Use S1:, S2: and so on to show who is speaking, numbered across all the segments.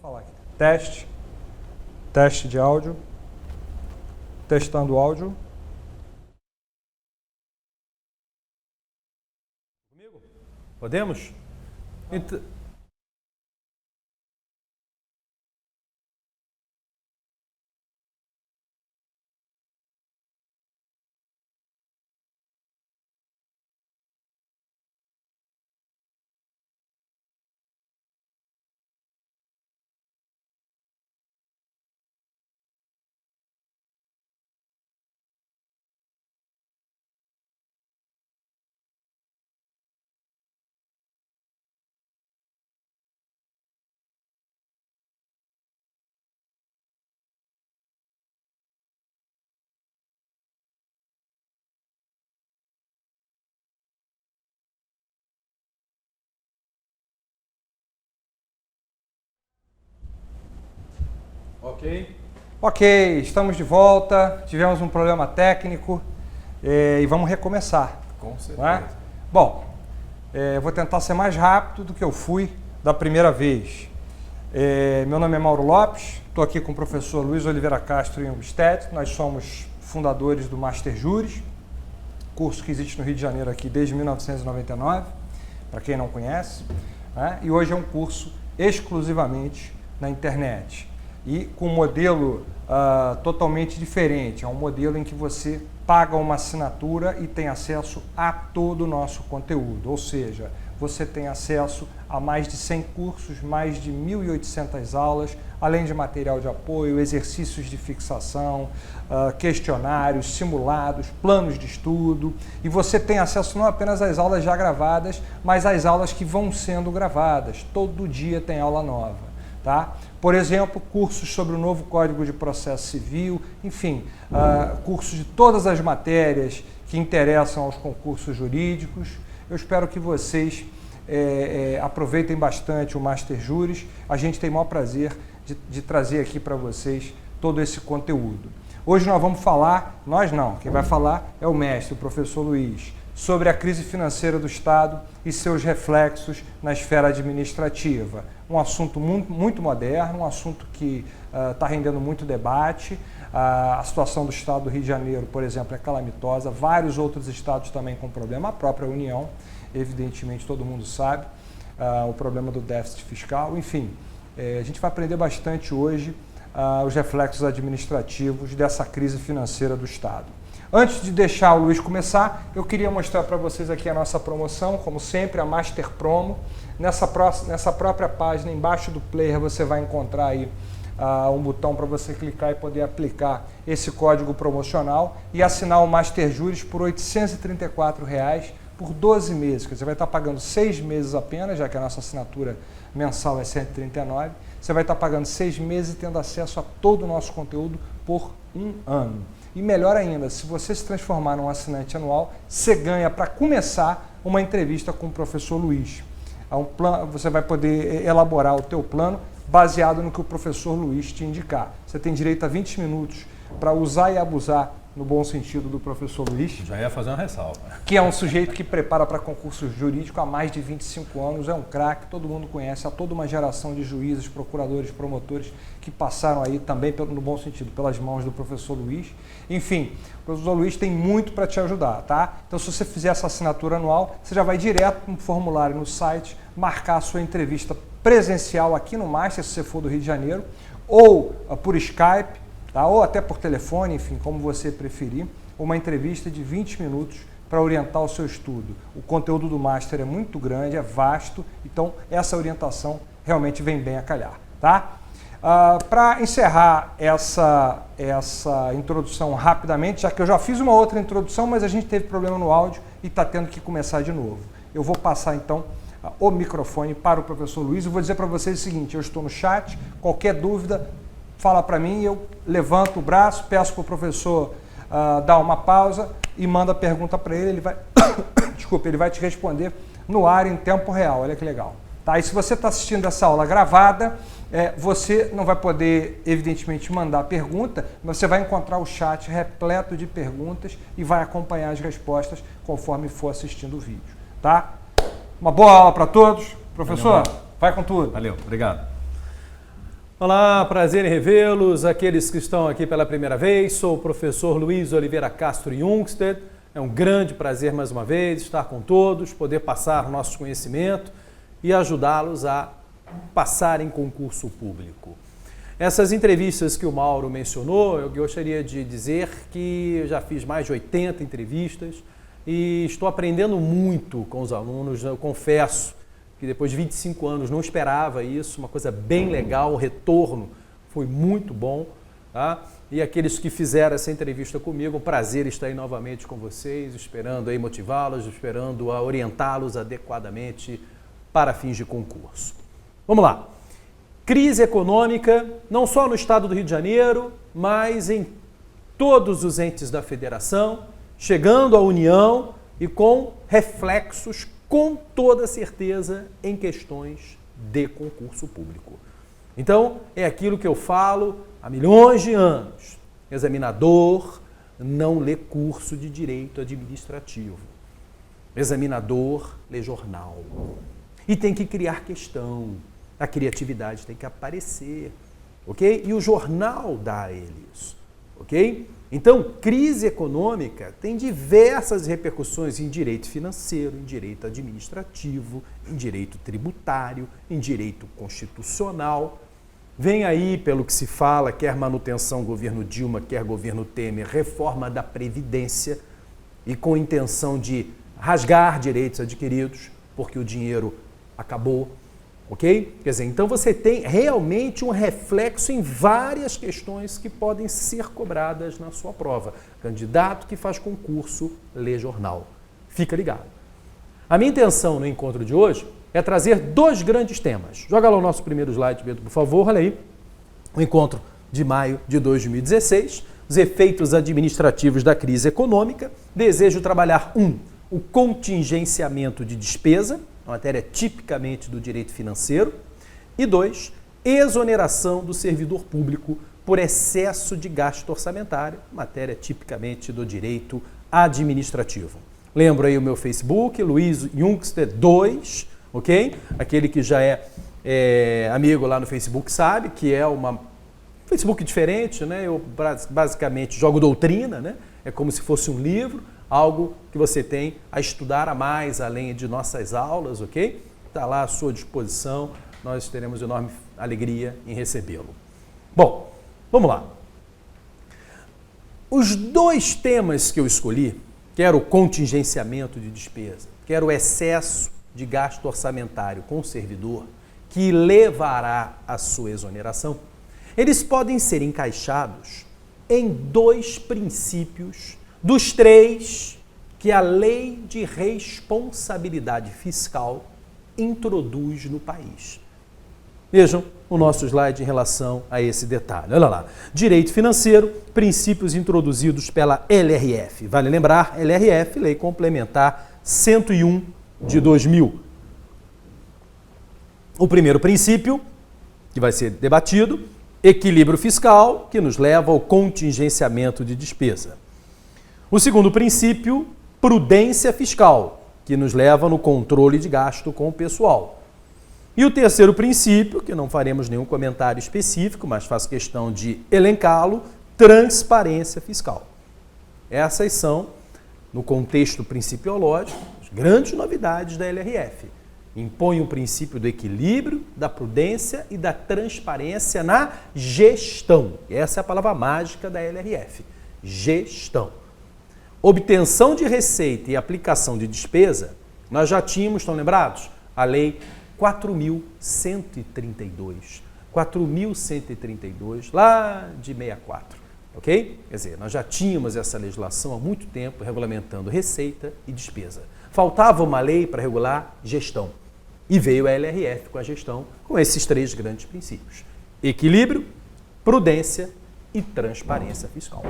S1: falar aqui. Teste. Teste de áudio. Testando o áudio. Comigo? Podemos? Então... Ok, estamos de volta, tivemos um problema técnico e vamos recomeçar.
S2: Com certeza.
S1: Não é? Bom, vou tentar ser mais rápido do que eu fui da primeira vez. Meu nome é Mauro Lopes, estou aqui com o professor Luiz Oliveira Castro em Obstétrica, nós somos fundadores do Master Juris, curso que existe no Rio de Janeiro aqui desde 1999, para quem não conhece, né? E hoje é um curso exclusivamente na internet. E com um modelo totalmente diferente, é um modelo em que você paga uma assinatura e tem acesso a todo o nosso conteúdo, ou seja, você tem acesso a mais de 100 cursos, mais de 1.800 aulas, além de material de apoio, exercícios de fixação, questionários, simulados, planos de estudo, e você tem acesso não apenas às aulas já gravadas, mas às aulas que vão sendo gravadas, todo dia tem aula nova. Tá? Por exemplo, cursos sobre o novo Código de Processo Civil, enfim, cursos de todas as matérias que interessam aos concursos jurídicos. Eu espero que vocês aproveitem bastante o Master Juris. A gente tem o maior prazer de trazer aqui para vocês todo esse conteúdo. Hoje nós vamos falar, nós não, quem vai falar é o mestre, o professor Luiz, sobre a crise financeira do Estado e seus reflexos na esfera administrativa. Um assunto muito moderno, um assunto que está rendendo muito debate. A situação do Estado do Rio de Janeiro, por exemplo, é calamitosa. Vários outros estados também com problema. A própria União, evidentemente, todo mundo sabe, o problema do déficit fiscal. Enfim, a gente vai aprender bastante hoje os reflexos administrativos dessa crise financeira do Estado. Antes de deixar o Luiz começar, eu queria mostrar para vocês aqui a nossa promoção, como sempre, a Master Promo. Nessa própria página, embaixo do player, você vai encontrar aí um botão para você clicar e poder aplicar esse código promocional e assinar o Master Juris por R$ 834 por 12 meses. Você vai estar pagando 6 meses apenas, já que a nossa assinatura mensal é R$ 139. Você vai estar pagando 6 meses e tendo acesso a todo o nosso conteúdo por 1 ano. E melhor ainda, se você se transformar num assinante anual, você ganha, para começar, uma entrevista com o professor Luiz. Você vai poder elaborar o teu plano baseado no que o professor Luiz te indicar. Você tem direito a 20 minutos para usar e abusar, no bom sentido, do professor Luiz.
S2: Já ia fazer uma ressalva.
S1: Que é um sujeito que prepara para concurso jurídico há mais de 25 anos, é um craque, todo mundo conhece, há toda uma geração de juízes, procuradores, promotores que passaram aí também, no bom sentido, pelas mãos do professor Luiz. Enfim, o professor Luiz tem muito para te ajudar, tá? Então, se você fizer essa assinatura anual, você já vai direto no formulário no site, marcar a sua entrevista presencial aqui no Master, se você for do Rio de Janeiro, ou por Skype, tá? Ou até por telefone, enfim, como você preferir, uma entrevista de 20 minutos para orientar o seu estudo. O conteúdo do Master é muito grande, é vasto, então essa orientação realmente vem bem a calhar, tá? Para encerrar essa introdução rapidamente, já que eu já fiz uma outra introdução, mas a gente teve problema no áudio e está tendo que começar de novo. Eu vou passar então o microfone para o professor Luiz e vou dizer para vocês o seguinte: eu estou no chat, qualquer dúvida, fala para mim, eu levanto o braço, peço para o professor dar uma pausa e manda a pergunta para ele, ele vai, desculpa, ele vai te responder no ar em tempo real, olha que legal. Tá? E se você está assistindo essa aula gravada, você não vai poder, evidentemente, mandar pergunta, mas você vai encontrar o chat repleto de perguntas e vai acompanhar as respostas conforme for assistindo o vídeo. Tá? Uma boa aula para todos. Professor,
S2: valeu,
S1: vai com tudo.
S2: Valeu, obrigado. Olá, prazer em revê-los, aqueles que estão aqui pela primeira vez. Sou o professor Luiz Oliveira Castro Jungstedt. É um grande prazer mais uma vez estar com todos, poder passar nosso conhecimento e ajudá-los a passar em concurso público. Essas entrevistas que o Mauro mencionou, eu gostaria de dizer que eu já fiz mais de 80 entrevistas e estou aprendendo muito com os alunos. Eu confesso que depois de 25 anos não esperava isso, uma coisa bem legal, o retorno foi muito bom, tá? E aqueles que fizeram essa entrevista comigo, um prazer estar aí novamente com vocês, esperando aí motivá-los, esperando a orientá-los adequadamente para fins de concurso. Vamos lá. Crise econômica, não só no estado do Rio de Janeiro, mas em todos os entes da federação, chegando à União e com reflexos com toda certeza em questões de concurso público. Então, é aquilo que eu falo há milhões de anos. Examinador não lê curso de direito administrativo. Examinador lê jornal. E tem que criar questão. A criatividade tem que aparecer, ok? E o jornal dá a ele isso, ok? Então, crise econômica tem diversas repercussões em direito financeiro, em direito administrativo, em direito tributário, em direito constitucional. Vem aí, pelo que se fala, quer manutenção governo Dilma, quer governo Temer, reforma da Previdência e com intenção de rasgar direitos adquiridos, porque o dinheiro acabou. Ok? Quer dizer, então você tem realmente um reflexo em várias questões que podem ser cobradas na sua prova. Candidato que faz concurso, lê jornal. Fica ligado. A minha intenção no encontro de hoje é trazer dois grandes temas. Joga lá o nosso primeiro slide, Pedro, por favor, olha aí. O encontro de maio de 2016, os efeitos administrativos da crise econômica. Desejo trabalhar o contingenciamento de despesa, uma matéria tipicamente do direito financeiro, e 2, exoneração do servidor público por excesso de gasto orçamentário, matéria tipicamente do direito administrativo. Lembro aí o meu Facebook, Luiz Jungstedt 2, ok? Aquele que já é amigo lá no Facebook sabe que é uma Facebook diferente, né? Eu basicamente jogo doutrina, né? É como se fosse um livro, algo que você tem a estudar a mais, além de nossas aulas, ok? Está lá à sua disposição, nós teremos enorme alegria em recebê-lo. Bom, vamos lá. Os dois temas que eu escolhi, que era o contingenciamento de despesa, que era o excesso de gasto orçamentário com o servidor, que levará à sua exoneração, eles podem ser encaixados em dois princípios dos 3 que a Lei de Responsabilidade Fiscal introduz no país. Vejam o nosso slide em relação a esse detalhe. Olha lá. Direito financeiro, princípios introduzidos pela LRF. Vale lembrar, LRF, Lei Complementar 101 de 2000. O primeiro princípio, que vai ser debatido, equilíbrio fiscal, que nos leva ao contingenciamento de despesa. O segundo princípio, prudência fiscal, que nos leva no controle de gasto com o pessoal. E o terceiro princípio, que não faremos nenhum comentário específico, mas faço questão de elencá-lo, transparência fiscal. Essas são, no contexto principiológico, as grandes novidades da LRF. Impõe o princípio do equilíbrio, da prudência e da transparência na gestão. Essa é a palavra mágica da LRF. Gestão. Obtenção de receita e aplicação de despesa, nós já tínhamos, estão lembrados? A Lei 4.132. 4.132, lá de 64, ok? Quer dizer, nós já tínhamos essa legislação há muito tempo regulamentando receita e despesa. Faltava uma lei para regular gestão. E veio a LRF com a gestão, com esses 3 grandes princípios. Equilíbrio, prudência e transparência fiscal.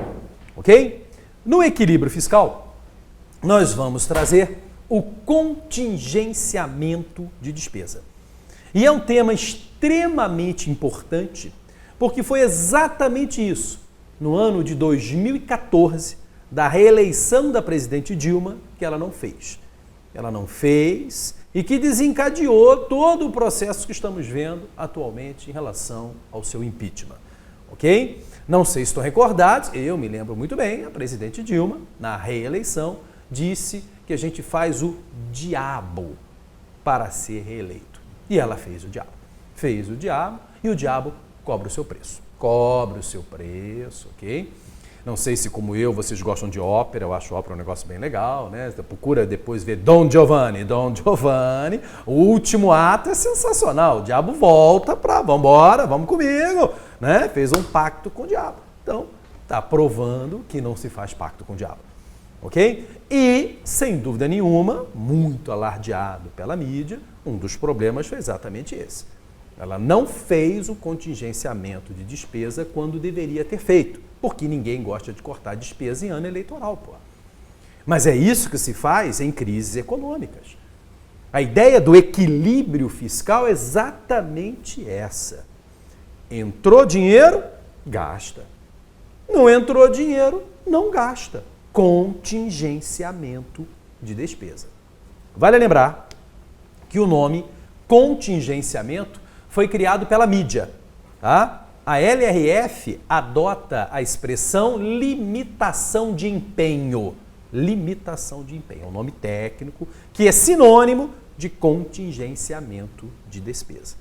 S2: Ok? No equilíbrio fiscal, nós vamos trazer o contingenciamento de despesa. E é um tema extremamente importante, porque foi exatamente isso, no ano de 2014, da reeleição da presidente Dilma, que ela não fez. ela não fez e que desencadeou todo o processo que estamos vendo atualmente em relação ao seu impeachment, ok? Não sei se estão recordados, eu me lembro muito bem, a presidente Dilma, na reeleição, disse que a gente faz o diabo para ser reeleito. E ela fez o diabo. Fez o diabo e o diabo cobra o seu preço. Cobra o seu preço, ok? Não sei se, como eu, vocês gostam de ópera, eu acho ópera um negócio bem legal, né? Você procura depois ver Don Giovanni. Don Giovanni, o último ato é sensacional. O diabo volta para, vambora, vamos comigo, né? Fez um pacto com o diabo. Então, está provando que não se faz pacto com o diabo, ok? E, sem dúvida nenhuma, muito alardeado pela mídia, um dos problemas foi exatamente esse. Ela não fez o contingenciamento de despesa quando deveria ter feito, porque ninguém gosta de cortar despesa em ano eleitoral, pô. Mas é isso que se faz em crises econômicas. A ideia do equilíbrio fiscal é exatamente essa. Entrou dinheiro, gasta. Não entrou dinheiro, não gasta. Contingenciamento de despesa. Vale lembrar que o nome contingenciamento foi criado pela mídia, tá? A LRF adota a expressão limitação de empenho. Limitação de empenho, é um nome técnico que é sinônimo de contingenciamento de despesa.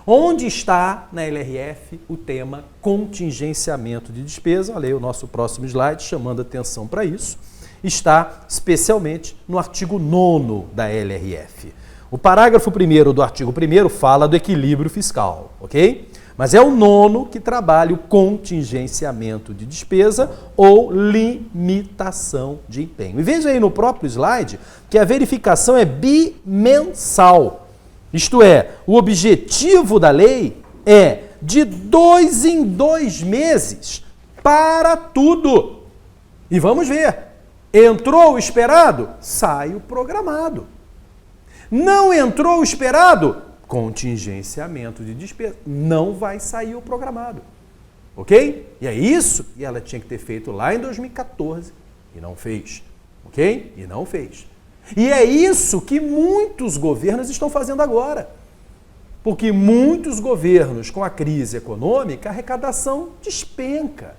S2: Onde está na LRF o tema contingenciamento de despesa? Olha aí o nosso próximo slide chamando atenção para isso. Está especialmente no artigo 9º da LRF. O parágrafo 1º do artigo 1º fala do equilíbrio fiscal, ok? Mas é o 9º que trabalha o contingenciamento de despesa ou limitação de empenho. E veja aí no próprio slide que a verificação é bimensal. Isto é, o objetivo da lei é de 2 em 2 meses para tudo. E vamos ver, entrou o esperado, sai o programado. Não entrou o esperado, contingenciamento de despesa, não vai sair o programado, ok? E é isso que ela tinha que ter feito lá em 2014 e não fez, ok? E não fez. E é isso que muitos governos estão fazendo agora, porque muitos governos com a crise econômica, a arrecadação despenca.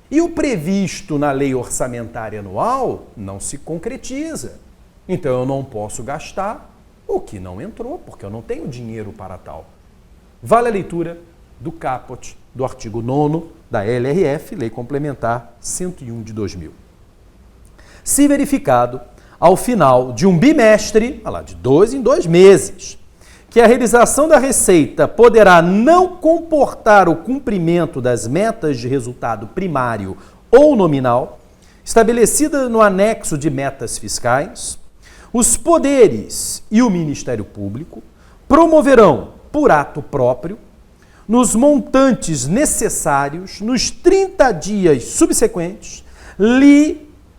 S2: E o previsto na lei orçamentária anual não se concretiza. Então eu não posso gastar o que não entrou, porque eu não tenho dinheiro para tal. Vale a leitura do caput do artigo 9º da LRF, Lei Complementar 101 de 2000. Se verificado, ao final de um bimestre, de 2 em 2 meses, que a realização da receita poderá não comportar o cumprimento das metas de resultado primário ou nominal, estabelecida no anexo de metas fiscais, os poderes e o Ministério Público promoverão, por ato próprio, nos montantes necessários, nos 30 dias subsequentes,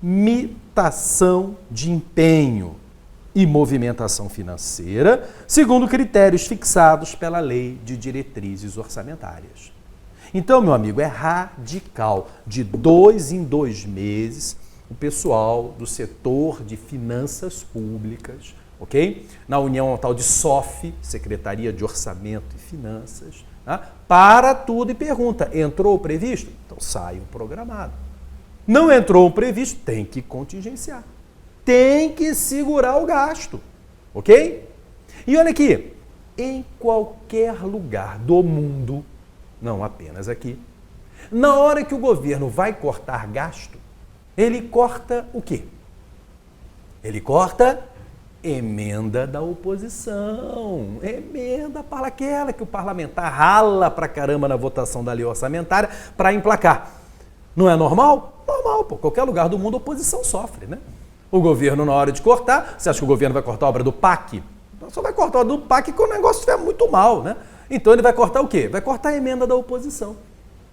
S2: limitação de empenho e movimentação financeira, segundo critérios fixados pela Lei de Diretrizes Orçamentárias. Então, meu amigo, é radical. De 2 em 2 meses, o pessoal do setor de finanças públicas, ok? Na União tal de SOF, Secretaria de Orçamento e Finanças, tá? Para tudo e pergunta, entrou o previsto? Então sai o programado. Não entrou o previsto, tem que contingenciar. Tem que segurar o gasto, ok? E olha aqui, em qualquer lugar do mundo, não apenas aqui, na hora que o governo vai cortar gasto, ele corta o quê? Ele corta emenda da oposição. Emenda para aquela que o parlamentar rala pra caramba na votação da lei orçamentária para emplacar. Não é normal? Normal, pô. Qualquer lugar do mundo a oposição sofre, né? O governo, na hora de cortar, você acha que o governo vai cortar a obra do PAC? Só vai cortar a obra do PAC quando o negócio estiver muito mal, né? Então ele vai cortar o quê? Vai cortar a emenda da oposição.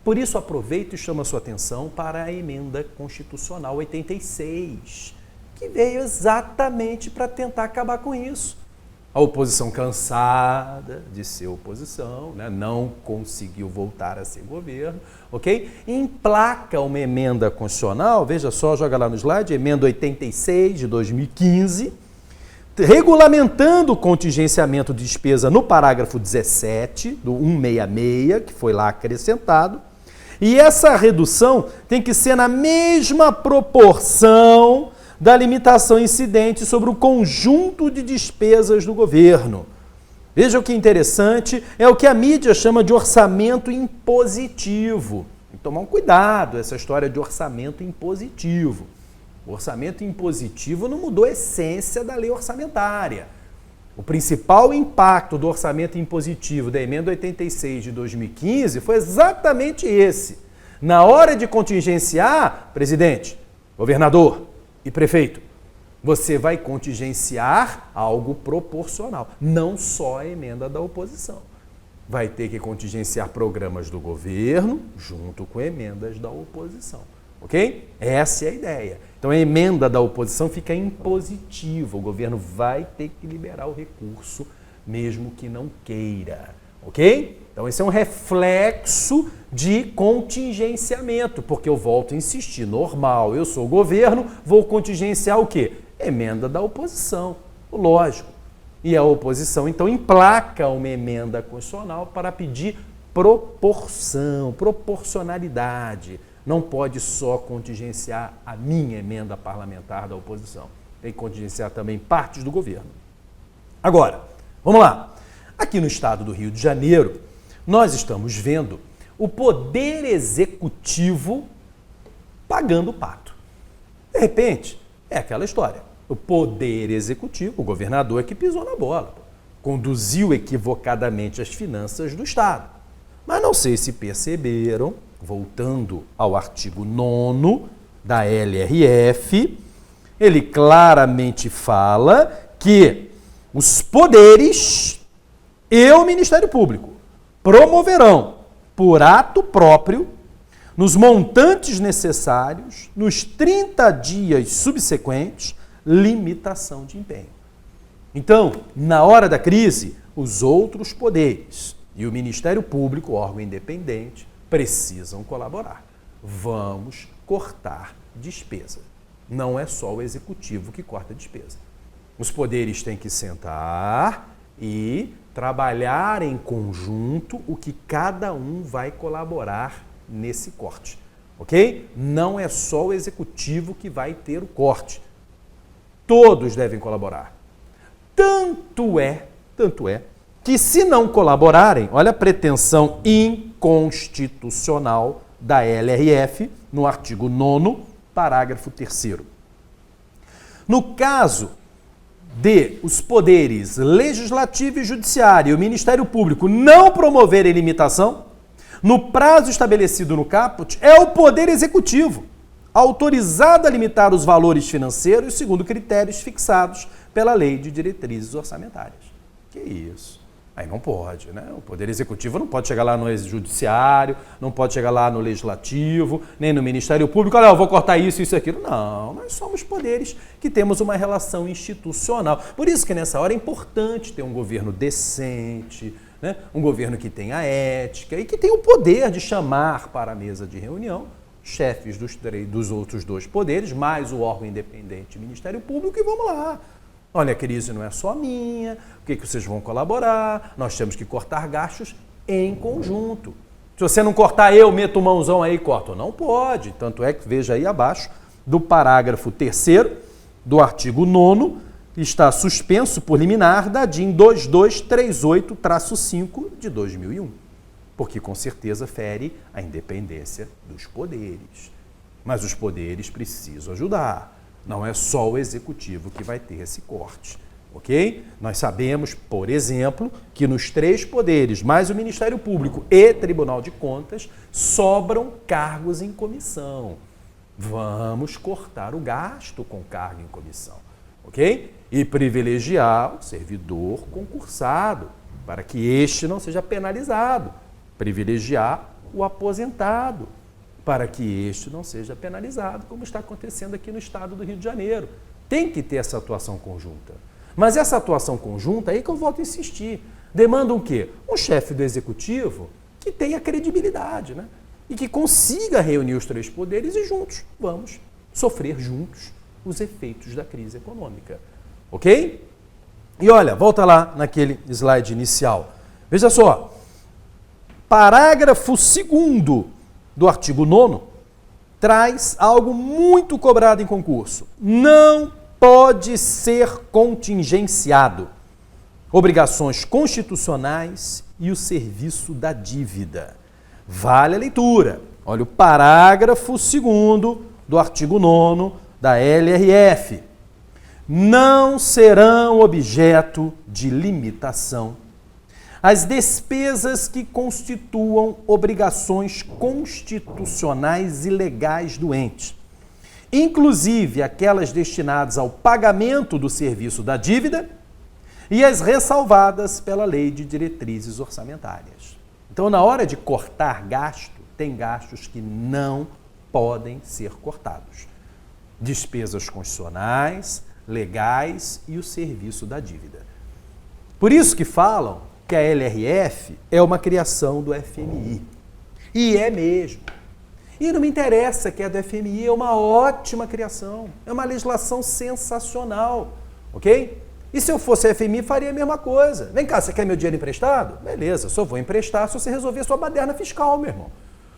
S2: Por isso, aproveito e chamo a sua atenção para a emenda constitucional 86, que veio exatamente para tentar acabar com isso. A oposição cansada de ser oposição, né? Não conseguiu voltar a ser governo, ok? Emplaca uma emenda constitucional, veja só, joga lá no slide, emenda 86 de 2015, regulamentando o contingenciamento de despesa no parágrafo 17 do 166, que foi lá acrescentado. E essa redução tem que ser na mesma proporção da limitação incidente sobre o conjunto de despesas do governo. Veja o que é interessante, é o que a mídia chama de orçamento impositivo. Tem que tomar um cuidado essa história de orçamento impositivo. O orçamento impositivo não mudou a essência da lei orçamentária. O principal impacto do orçamento impositivo da emenda 86 de 2015 foi exatamente esse. Na hora de contingenciar, presidente, governador e prefeito, você vai contingenciar algo proporcional, não só a emenda da oposição. Vai ter que contingenciar programas do governo junto com emendas da oposição, ok? Essa é a ideia. Então a emenda da oposição fica impositiva, o governo vai ter que liberar o recurso, mesmo que não queira, ok? Então esse é um reflexo de contingenciamento, porque eu volto a insistir, normal, eu sou o governo, vou contingenciar o quê? Emenda da oposição, lógico. E a oposição, então, emplaca uma emenda constitucional para pedir proporcionalidade. Não pode só contingenciar a minha emenda parlamentar da oposição. Tem que contingenciar também partes do governo. Agora, vamos lá. Aqui no estado do Rio de Janeiro, nós estamos vendo o Poder Executivo pagando o pato. De repente, é aquela história. O Poder Executivo, o governador é que pisou na bola, conduziu equivocadamente as finanças do Estado. Mas não sei se perceberam, voltando ao artigo 9º da LRF, ele claramente fala que os poderes e o Ministério Público promoverão, por ato próprio, nos montantes necessários, nos 30 dias subsequentes, limitação de empenho. Então, na hora da crise, os outros poderes e o Ministério Público, órgão independente, precisam colaborar. Vamos cortar despesa. Não é só o Executivo que corta despesa. Os poderes têm que sentar e trabalhar em conjunto o que cada um vai colaborar nesse corte, ok? Não é só o Executivo que vai ter o corte. Todos devem colaborar. Tanto é que se não colaborarem, olha a pretensão inconstitucional da LRF no artigo 9º, parágrafo 3º. No caso de os poderes legislativo e judiciário e o Ministério Público não promoverem limitação, no prazo estabelecido no caput, é o Poder Executivo autorizado a limitar os valores financeiros segundo critérios fixados pela Lei de Diretrizes Orçamentárias. Que isso? Aí não pode, né? O Poder Executivo não pode chegar lá no Judiciário, não pode chegar lá no Legislativo, nem no Ministério Público, olha, eu vou cortar isso, isso e aquilo. Não, nós somos poderes que temos uma relação institucional. Por isso que nessa hora é importante ter um governo decente, né? Um governo que tenha ética e que tenha o poder de chamar para a mesa de reunião chefes dos outros dois poderes, mais o órgão independente, o Ministério Público, e vamos lá. Olha, a crise não é só minha, o que vocês vão colaborar? Nós temos que cortar gastos em conjunto. Se você não cortar, eu meto mãozão aí e corto. Não pode. Tanto é que, veja aí abaixo, do parágrafo 3º do artigo 9º, está suspenso por liminar da DIN 2238-5 de 2001. Porque com certeza fere a independência dos poderes. Mas os poderes precisam ajudar. Não é só o Executivo que vai ter esse corte, ok? Nós sabemos, por exemplo, que nos 3 poderes, mais o Ministério Público e Tribunal de Contas, sobram cargos em comissão. Vamos cortar o gasto com cargo em comissão, ok? E privilegiar o servidor concursado, para que este não seja penalizado. Privilegiar o aposentado, para que este não seja penalizado, como está acontecendo aqui no estado do Rio de Janeiro. Tem que ter essa atuação conjunta. Mas essa atuação conjunta, aí que eu volto a insistir, demanda um quê? Um chefe do Executivo que tenha credibilidade, né? E que consiga reunir os 3 poderes e juntos vamos sofrer juntos os efeitos da crise econômica. Ok? E olha, volta lá naquele slide inicial. Veja só, parágrafo 2º do artigo 9º traz algo muito cobrado em concurso. Não pode ser contingenciado obrigações constitucionais e o serviço da dívida. Vale a leitura. Olha o parágrafo 2º do artigo 9º da LRF. Não serão objeto de limitação as despesas que constituam obrigações constitucionais e legais do ente, inclusive aquelas destinadas ao pagamento do serviço da dívida e as ressalvadas pela Lei de Diretrizes Orçamentárias. Então, na hora de cortar gasto, tem gastos que não podem ser cortados. Despesas constitucionais, legais e o serviço da dívida. Por isso que falam que a LRF é uma criação do FMI. E é mesmo. E não me interessa que a do FMI é uma ótima criação, é uma legislação sensacional, ok? E se eu fosse a FMI, faria a mesma coisa. Vem cá, você quer meu dinheiro emprestado? Beleza, só vou emprestar se você resolver a sua baderna fiscal, meu irmão.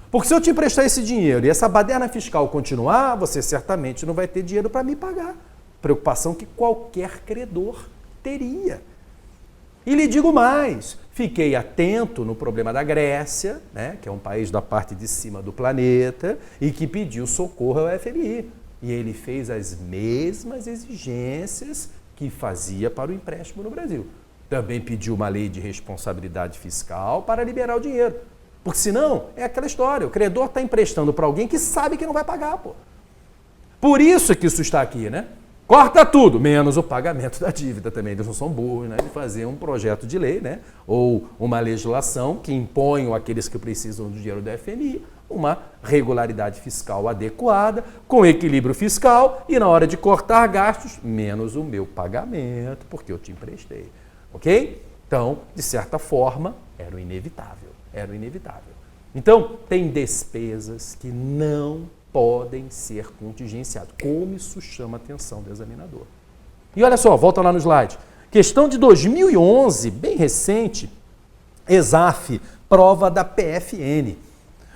S2: Porque se eu te emprestar esse dinheiro e essa baderna fiscal continuar, você certamente não vai ter dinheiro para me pagar. Preocupação que qualquer credor teria. E lhe digo mais, fiquei atento no problema da Grécia, né, que é um país da parte de cima do planeta e que pediu socorro ao FMI. E ele fez as mesmas exigências que fazia para o empréstimo no Brasil. Também pediu uma lei de responsabilidade fiscal para liberar o dinheiro. Porque senão, é aquela história, o credor está emprestando para alguém que sabe que não vai pagar, pô. Por isso que isso está aqui, né? Corta tudo, menos o pagamento da dívida também. Eles não são burros, né? De fazer um projeto de lei, né? Ou uma legislação que imponham àqueles que precisam do dinheiro do FMI uma regularidade fiscal adequada, com equilíbrio fiscal e na hora de cortar gastos, menos o meu pagamento, porque eu te emprestei. Ok? Então, de certa forma, era o inevitável. Era o inevitável. Então, tem despesas que não podem ser contingenciados. Como isso chama a atenção do examinador. E olha só, volta lá no slide. Questão de 2011, bem recente, ESAF, prova da PFN.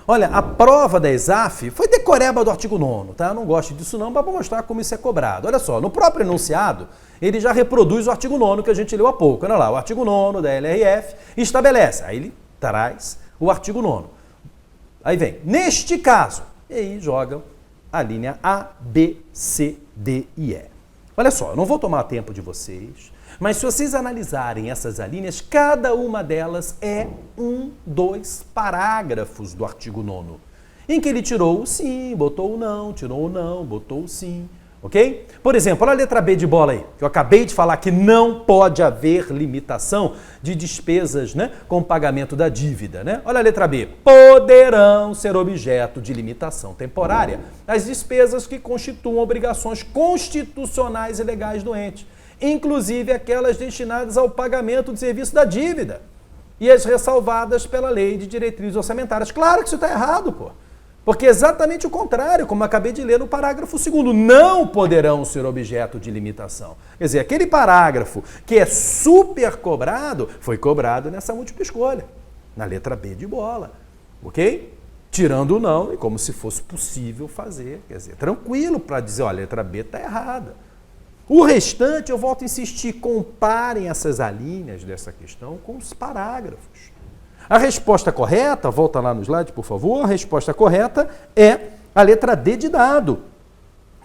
S2: Olha, a prova da ESAF foi decoreba do artigo 9º, tá? Eu não gosto disso não, mas vou mostrar como isso é cobrado. Olha só, no próprio enunciado, ele já reproduz o artigo 9º que a gente leu há pouco. Olha lá, o artigo 9º da LRF estabelece. Aí ele traz o artigo 9º. Aí vem, neste caso, e aí jogam a linha A, B, C, D e E. Olha só, eu não vou tomar tempo de vocês, mas se vocês analisarem essas alíneas, cada uma delas é dois parágrafos do artigo 9º, em que ele tirou o sim, botou o não, tirou o não, botou o sim, ok? Por exemplo, olha a letra B de bola aí, que eu acabei de falar que não pode haver limitação de despesas, né, com pagamento da dívida, né? Olha a letra B, poderão ser objeto de limitação temporária as despesas que constituam obrigações constitucionais e legais do ente, inclusive aquelas destinadas ao pagamento do serviço da dívida e as ressalvadas pela Lei de Diretrizes Orçamentárias. Claro que isso está errado, pô. Porque é exatamente o contrário, como acabei de ler no parágrafo 2º, não poderão ser objeto de limitação. Quer dizer, aquele parágrafo que é super cobrado, foi cobrado nessa múltipla escolha, na letra B de bola, ok? Tirando o não, e como se fosse possível fazer, quer dizer, tranquilo para dizer, olha, a letra B está errada. O restante, eu volto a insistir, comparem essas alíneas dessa questão com os parágrafos. A resposta correta, volta lá no slide, por favor, a resposta correta é a letra D de dado,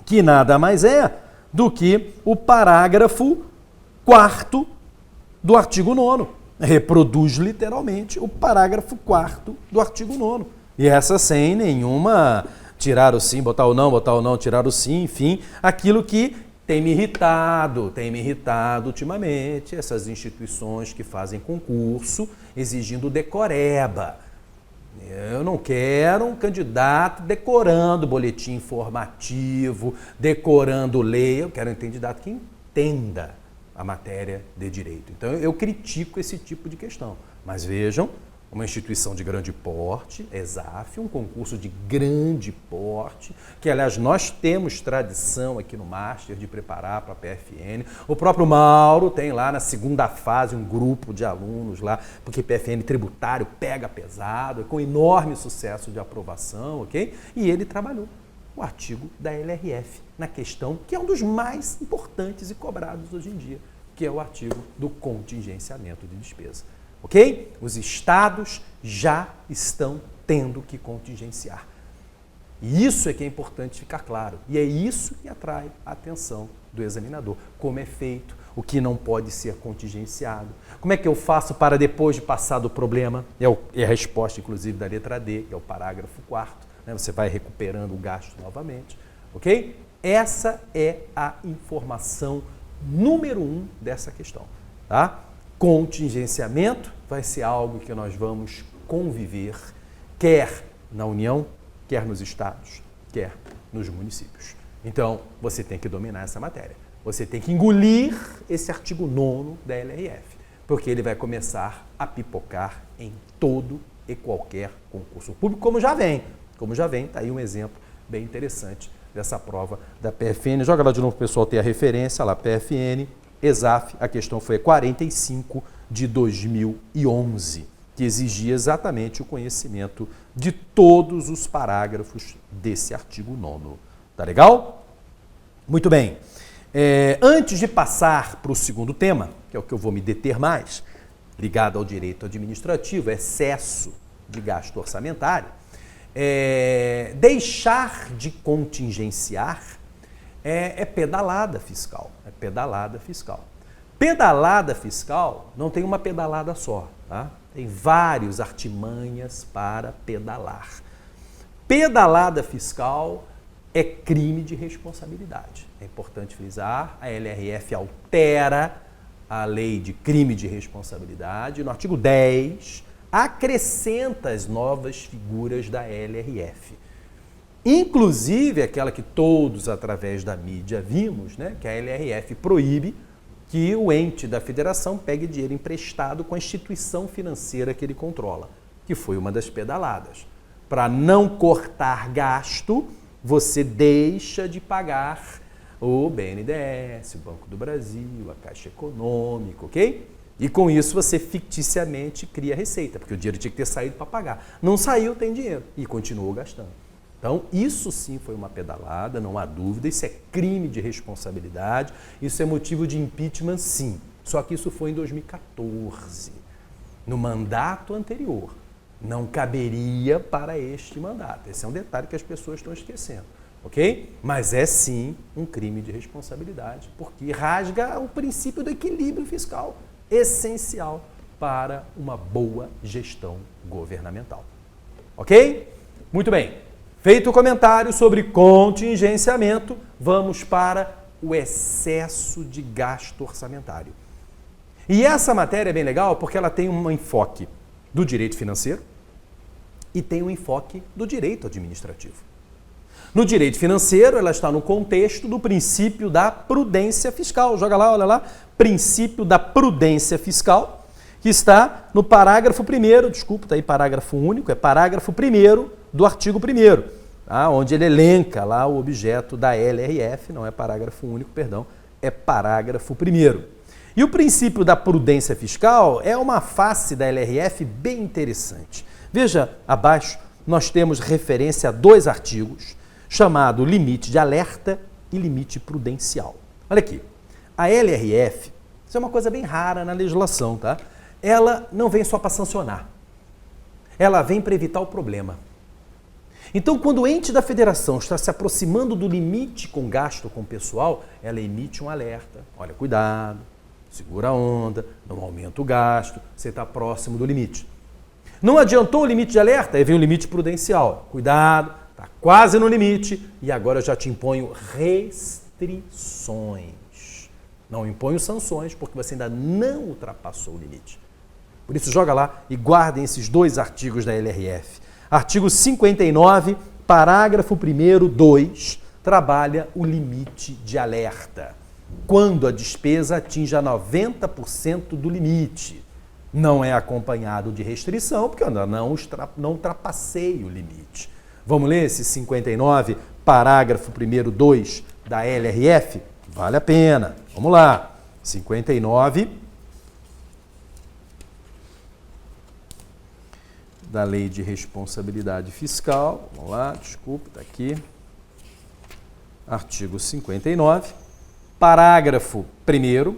S2: que nada mais é do que o parágrafo 4º do artigo 9º. Reproduz literalmente o parágrafo 4º do artigo 9º. E essa sem nenhuma tirar o sim, botar o não, tirar o sim, enfim, aquilo que tem me irritado ultimamente, essas instituições que fazem concurso exigindo decoreba. Eu não quero um candidato decorando boletim informativo, decorando lei, eu quero um candidato que entenda a matéria de direito. Então eu critico esse tipo de questão. Mas vejam, uma instituição de grande porte, ESAF, um concurso de grande porte, que, aliás, nós temos tradição aqui no Master de preparar para a PFN. O próprio Mauro tem lá na segunda fase um grupo de alunos lá, porque PFN tributário pega pesado, com enorme sucesso de aprovação, ok? E ele trabalhou o artigo da LRF na questão que é um dos mais importantes e cobrados hoje em dia, que é o artigo do contingenciamento de despesa. Ok? Os estados já estão tendo que contingenciar. E isso é que é importante ficar claro. E é isso que atrai a atenção do examinador. Como é feito, o que não pode ser contingenciado. Como é que eu faço para, depois de passar do problema, é a resposta, inclusive, da letra D, que é o parágrafo 4º, né? Você vai recuperando o gasto novamente. Ok? Essa é a informação número 1 dessa questão. Tá? Contingenciamento vai ser algo que nós vamos conviver, quer na União, quer nos estados, quer nos municípios. Então, você tem que dominar essa matéria. Você tem que engolir esse artigo 9º da LRF, porque ele vai começar a pipocar em todo e qualquer concurso público, como já vem. Está aí um exemplo bem interessante dessa prova da PFN. Joga lá de novo para o pessoal ter a referência, lá, PFN, ESAF, a questão foi 45 de 2011, que exigia exatamente o conhecimento de todos os parágrafos desse artigo 9º. Tá legal? Muito bem. Antes de passar para o segundo tema, que é o que eu vou me deter mais, ligado ao direito administrativo, excesso de gasto orçamentário, deixar de contingenciar é pedalada fiscal. Pedalada fiscal não tem uma pedalada só, tá? Tem vários artimanhas para pedalar. Pedalada fiscal é crime de responsabilidade. É importante frisar, a LRF altera a lei de crime de responsabilidade. No artigo 10, acrescenta as novas figuras da LRF. Inclusive aquela que todos, através da mídia, vimos, né, que a LRF proíbe que o ente da federação pegue dinheiro emprestado com a instituição financeira que ele controla, que foi uma das pedaladas. Para não cortar gasto, você deixa de pagar o BNDES, o Banco do Brasil, a Caixa Econômica, ok? E com isso você ficticiamente cria receita, porque o dinheiro tinha que ter saído para pagar. Não saiu, tem dinheiro e continuou gastando. Então, isso sim foi uma pedalada, não há dúvida, isso é crime de responsabilidade, isso é motivo de impeachment, sim. Só que isso foi em 2014, no mandato anterior. Não caberia para este mandato. Esse é um detalhe que as pessoas estão esquecendo, ok? Mas é sim um crime de responsabilidade, porque rasga o princípio do equilíbrio fiscal, essencial para uma boa gestão governamental. Ok? Muito bem. Feito o comentário sobre contingenciamento, vamos para o excesso de gasto orçamentário. E essa matéria é bem legal porque ela tem um enfoque do direito financeiro e tem um enfoque do direito administrativo. No direito financeiro, ela está no contexto do princípio da prudência fiscal. Joga lá, olha lá, princípio da prudência fiscal, que está no parágrafo 1º, desculpa, está aí parágrafo único, é parágrafo 1º do artigo 1º, tá? Onde ele elenca lá o objeto da LRF, não é parágrafo único, perdão, é parágrafo 1º. E o princípio da prudência fiscal é uma face da LRF bem interessante. Veja abaixo, nós temos referência a 2 artigos, chamado limite de alerta e limite prudencial. Olha aqui, a LRF, isso é uma coisa bem rara na legislação, tá? Ela não vem só para sancionar, ela vem para evitar o problema. Então, quando o ente da federação está se aproximando do limite com gasto com o pessoal, ela emite um alerta. Olha, cuidado, segura a onda, não aumenta o gasto, você está próximo do limite. Não adiantou o limite de alerta, aí vem o limite prudencial. Cuidado, está quase no limite e agora eu já te imponho restrições. Não imponho sanções porque você ainda não ultrapassou o limite. Por isso, joga lá e guardem esses 2 artigos da LRF. Artigo 59, parágrafo 1º, 2, trabalha o limite de alerta. Quando a despesa atinja 90% do limite. Não é acompanhado de restrição, porque eu ainda não ultrapassei o limite. Vamos ler esse 59, parágrafo 1º, 2 da LRF? Vale a pena. Vamos lá. 59 da Lei de Responsabilidade Fiscal. Vamos lá, desculpa, está aqui. Artigo 59, parágrafo 1º.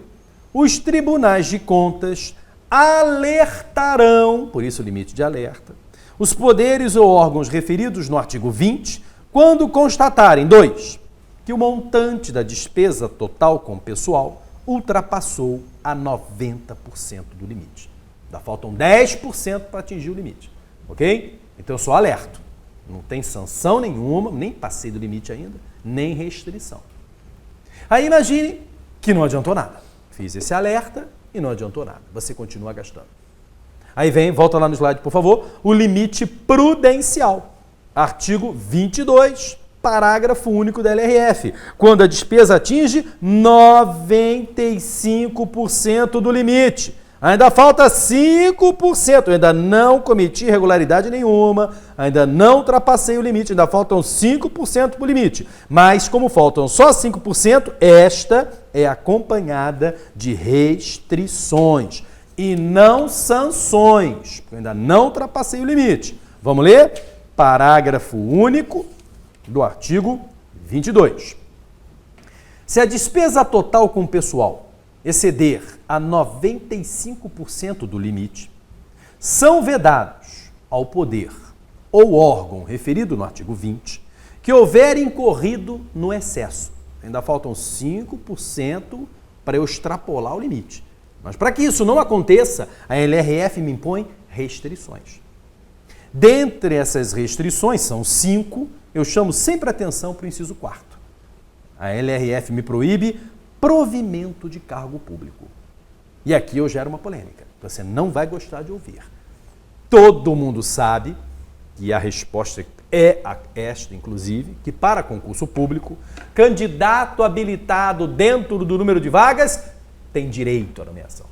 S2: Os tribunais de contas alertarão, por isso o limite de alerta, os poderes ou órgãos referidos no artigo 20, quando constatarem, 2, que o montante da despesa total com pessoal ultrapassou a 90% do limite. Ainda faltam 10% para atingir o limite, ok? Então eu só alerto. Não tem sanção nenhuma, nem passei do limite ainda, nem restrição. Aí imagine que não adiantou nada. Fiz esse alerta e não adiantou nada. Você continua gastando. Aí vem, volta lá no slide, por favor, o limite prudencial. Artigo 22, parágrafo único da LRF. Quando a despesa atinge 95% do limite. Ainda falta 5%. Eu ainda não cometi irregularidade nenhuma, ainda não ultrapassei o limite, ainda faltam 5% para o limite. Mas, como faltam só 5%, esta é acompanhada de restrições e não sanções, porque eu ainda não ultrapassei o limite. Vamos ler? Parágrafo único do artigo 22. Se a despesa total com o pessoal exceder a 95% do limite, são vedados ao poder ou órgão referido no artigo 20 que houver incorrido no excesso. Ainda faltam 5% para eu extrapolar o limite. Mas para que isso não aconteça, a LRF me impõe restrições. Dentre essas restrições, são 5, eu chamo sempre atenção para o inciso 4º. A LRF me proíbe provimento de cargo público. E aqui eu gero uma polêmica. Você não vai gostar de ouvir. Todo mundo sabe, e a resposta é esta, inclusive, que para concurso público, candidato habilitado dentro do número de vagas tem direito à nomeação.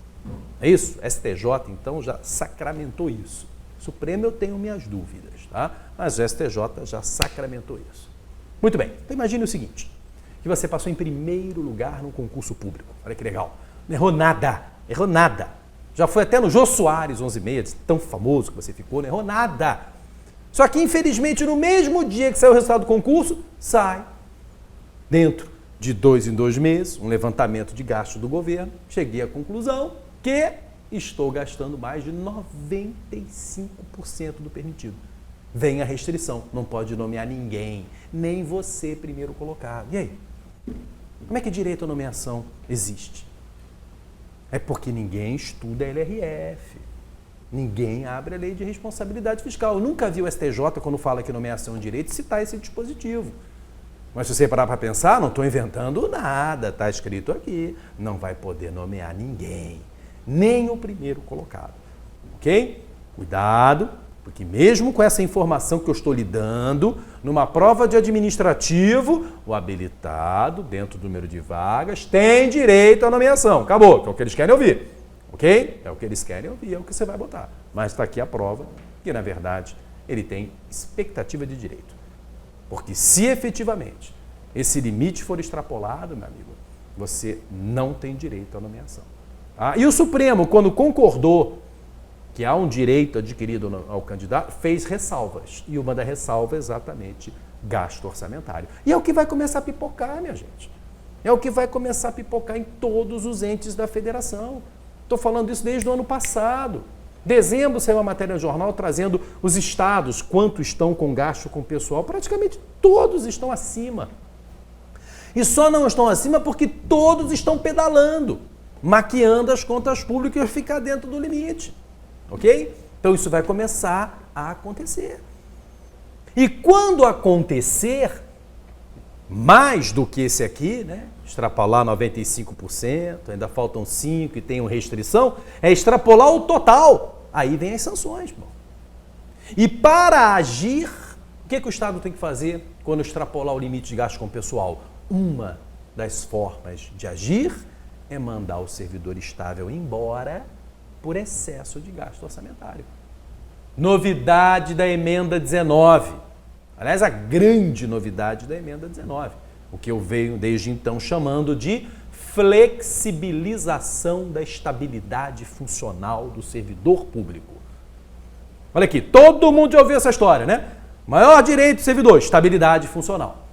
S2: É isso? STJ, então, já sacramentou isso. Supremo eu tenho minhas dúvidas, tá? Mas o STJ já sacramentou isso. Muito bem. Então imagine o seguinte, que você passou em primeiro lugar num concurso público. Olha que legal. Não errou nada. Errou nada. Já foi até no Jô Soares 11h30, tão famoso que você ficou, não errou nada. Só que, infelizmente, no mesmo dia que saiu o resultado do concurso, sai. Dentro de 2 em 2 meses, um levantamento de gastos do governo, cheguei à conclusão que estou gastando mais de 95% do permitido. Vem a restrição, não pode nomear ninguém, nem você primeiro colocado. E aí? Como é que direito à nomeação existe? É porque ninguém estuda a LRF. Ninguém abre a lei de responsabilidade fiscal. Eu nunca vi o STJ, quando fala que nomeação é um direito, citar esse dispositivo. Mas se você parar para pensar, não estou inventando nada, está escrito aqui. Não vai poder nomear ninguém, nem o primeiro colocado. Ok? Cuidado, porque mesmo com essa informação que eu estou lhe dando, numa prova de administrativo, o habilitado, dentro do número de vagas, tem direito à nomeação. Acabou, que é o que eles querem ouvir. Ok? É o que eles querem ouvir, é o que você vai botar. Mas está aqui a prova que, na verdade, ele tem expectativa de direito. Porque se efetivamente esse limite for extrapolado, meu amigo, você não tem direito à nomeação. Ah, e o Supremo, quando concordou que há um direito adquirido ao candidato, fez ressalvas. E uma das ressalvas é exatamente gasto orçamentário. E é o que vai começar a pipocar, minha gente. É o que vai começar a pipocar em todos os entes da federação. Estou falando isso desde o ano passado. Dezembro saiu uma matéria no jornal trazendo os estados, quanto estão com gasto com o pessoal. Praticamente todos estão acima. E só não estão acima porque todos estão pedalando, maquiando as contas públicas e ficar dentro do limite. Ok? Então isso vai começar a acontecer. E quando acontecer, mais do que esse aqui, né? Extrapolar 95%, ainda faltam 5% e tem uma restrição, é extrapolar o total. Aí vem as sanções. Bom. E para agir, o que o Estado tem que fazer quando extrapolar o limite de gasto com o pessoal? Uma das formas de agir é mandar o servidor estável embora por excesso de gasto orçamentário. Novidade da emenda 19. Aliás, a grande novidade da emenda 19. O que eu venho desde então chamando de flexibilização da estabilidade funcional do servidor público. Olha aqui, todo mundo já ouviu essa história, né? Maior direito do servidor, estabilidade funcional.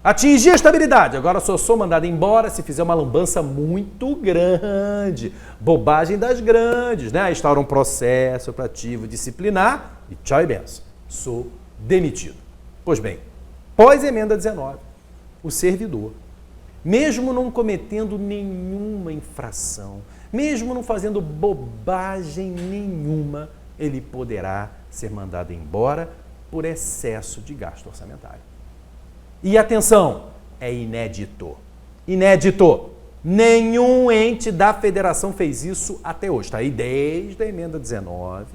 S2: Atingir a estabilidade, agora só sou mandado embora se fizer uma lambança muito grande. Bobagem das grandes, né? Instaura um processo ativo disciplinar e tchau e benção. Sou demitido. Pois bem, pós-emenda 19, o servidor, mesmo não cometendo nenhuma infração, mesmo não fazendo bobagem nenhuma, ele poderá ser mandado embora por excesso de gasto orçamentário. E atenção, é inédito. Inédito. Nenhum ente da federação fez isso até hoje. Está aí desde a emenda 19.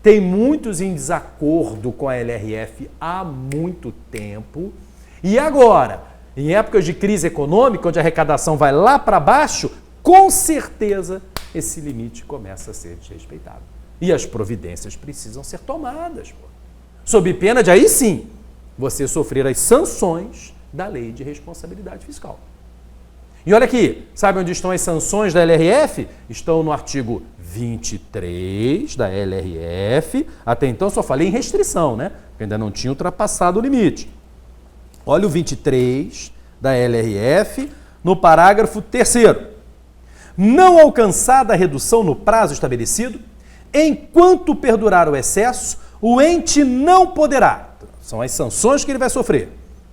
S2: Tem muitos em desacordo com a LRF há muito tempo. E agora, em épocas de crise econômica, onde a arrecadação vai lá para baixo, com certeza esse limite começa a ser desrespeitado. E as providências precisam ser tomadas, pô. Sob pena de, aí sim, você sofrer as sanções da Lei de Responsabilidade Fiscal. E olha aqui, sabe onde estão as sanções da LRF? Estão no artigo 23 da LRF. Até então só falei em restrição, né? Porque ainda não tinha ultrapassado o limite. Olha o 23 da LRF, no parágrafo 3º. Não alcançada a redução no prazo estabelecido, enquanto perdurar o excesso, o ente não poderá, são as sanções que ele vai sofrer.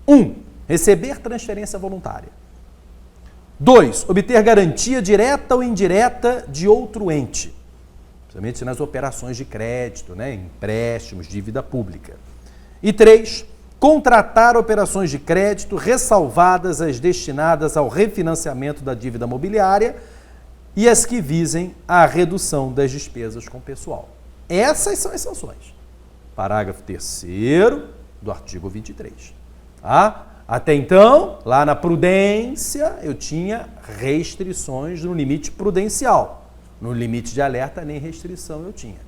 S2: 1. Receber transferência voluntária. 2. Obter garantia direta ou indireta de outro ente, principalmente nas operações de crédito, né, empréstimos, dívida pública. E 3. Contratar operações de crédito ressalvadas as destinadas ao refinanciamento da dívida mobiliária e as que visem à redução das despesas com pessoal. Essas são as sanções. Parágrafo 3º do artigo 23. Tá? Até então, lá na prudência, eu tinha restrições no limite prudencial. No limite de alerta, nem restrição eu tinha.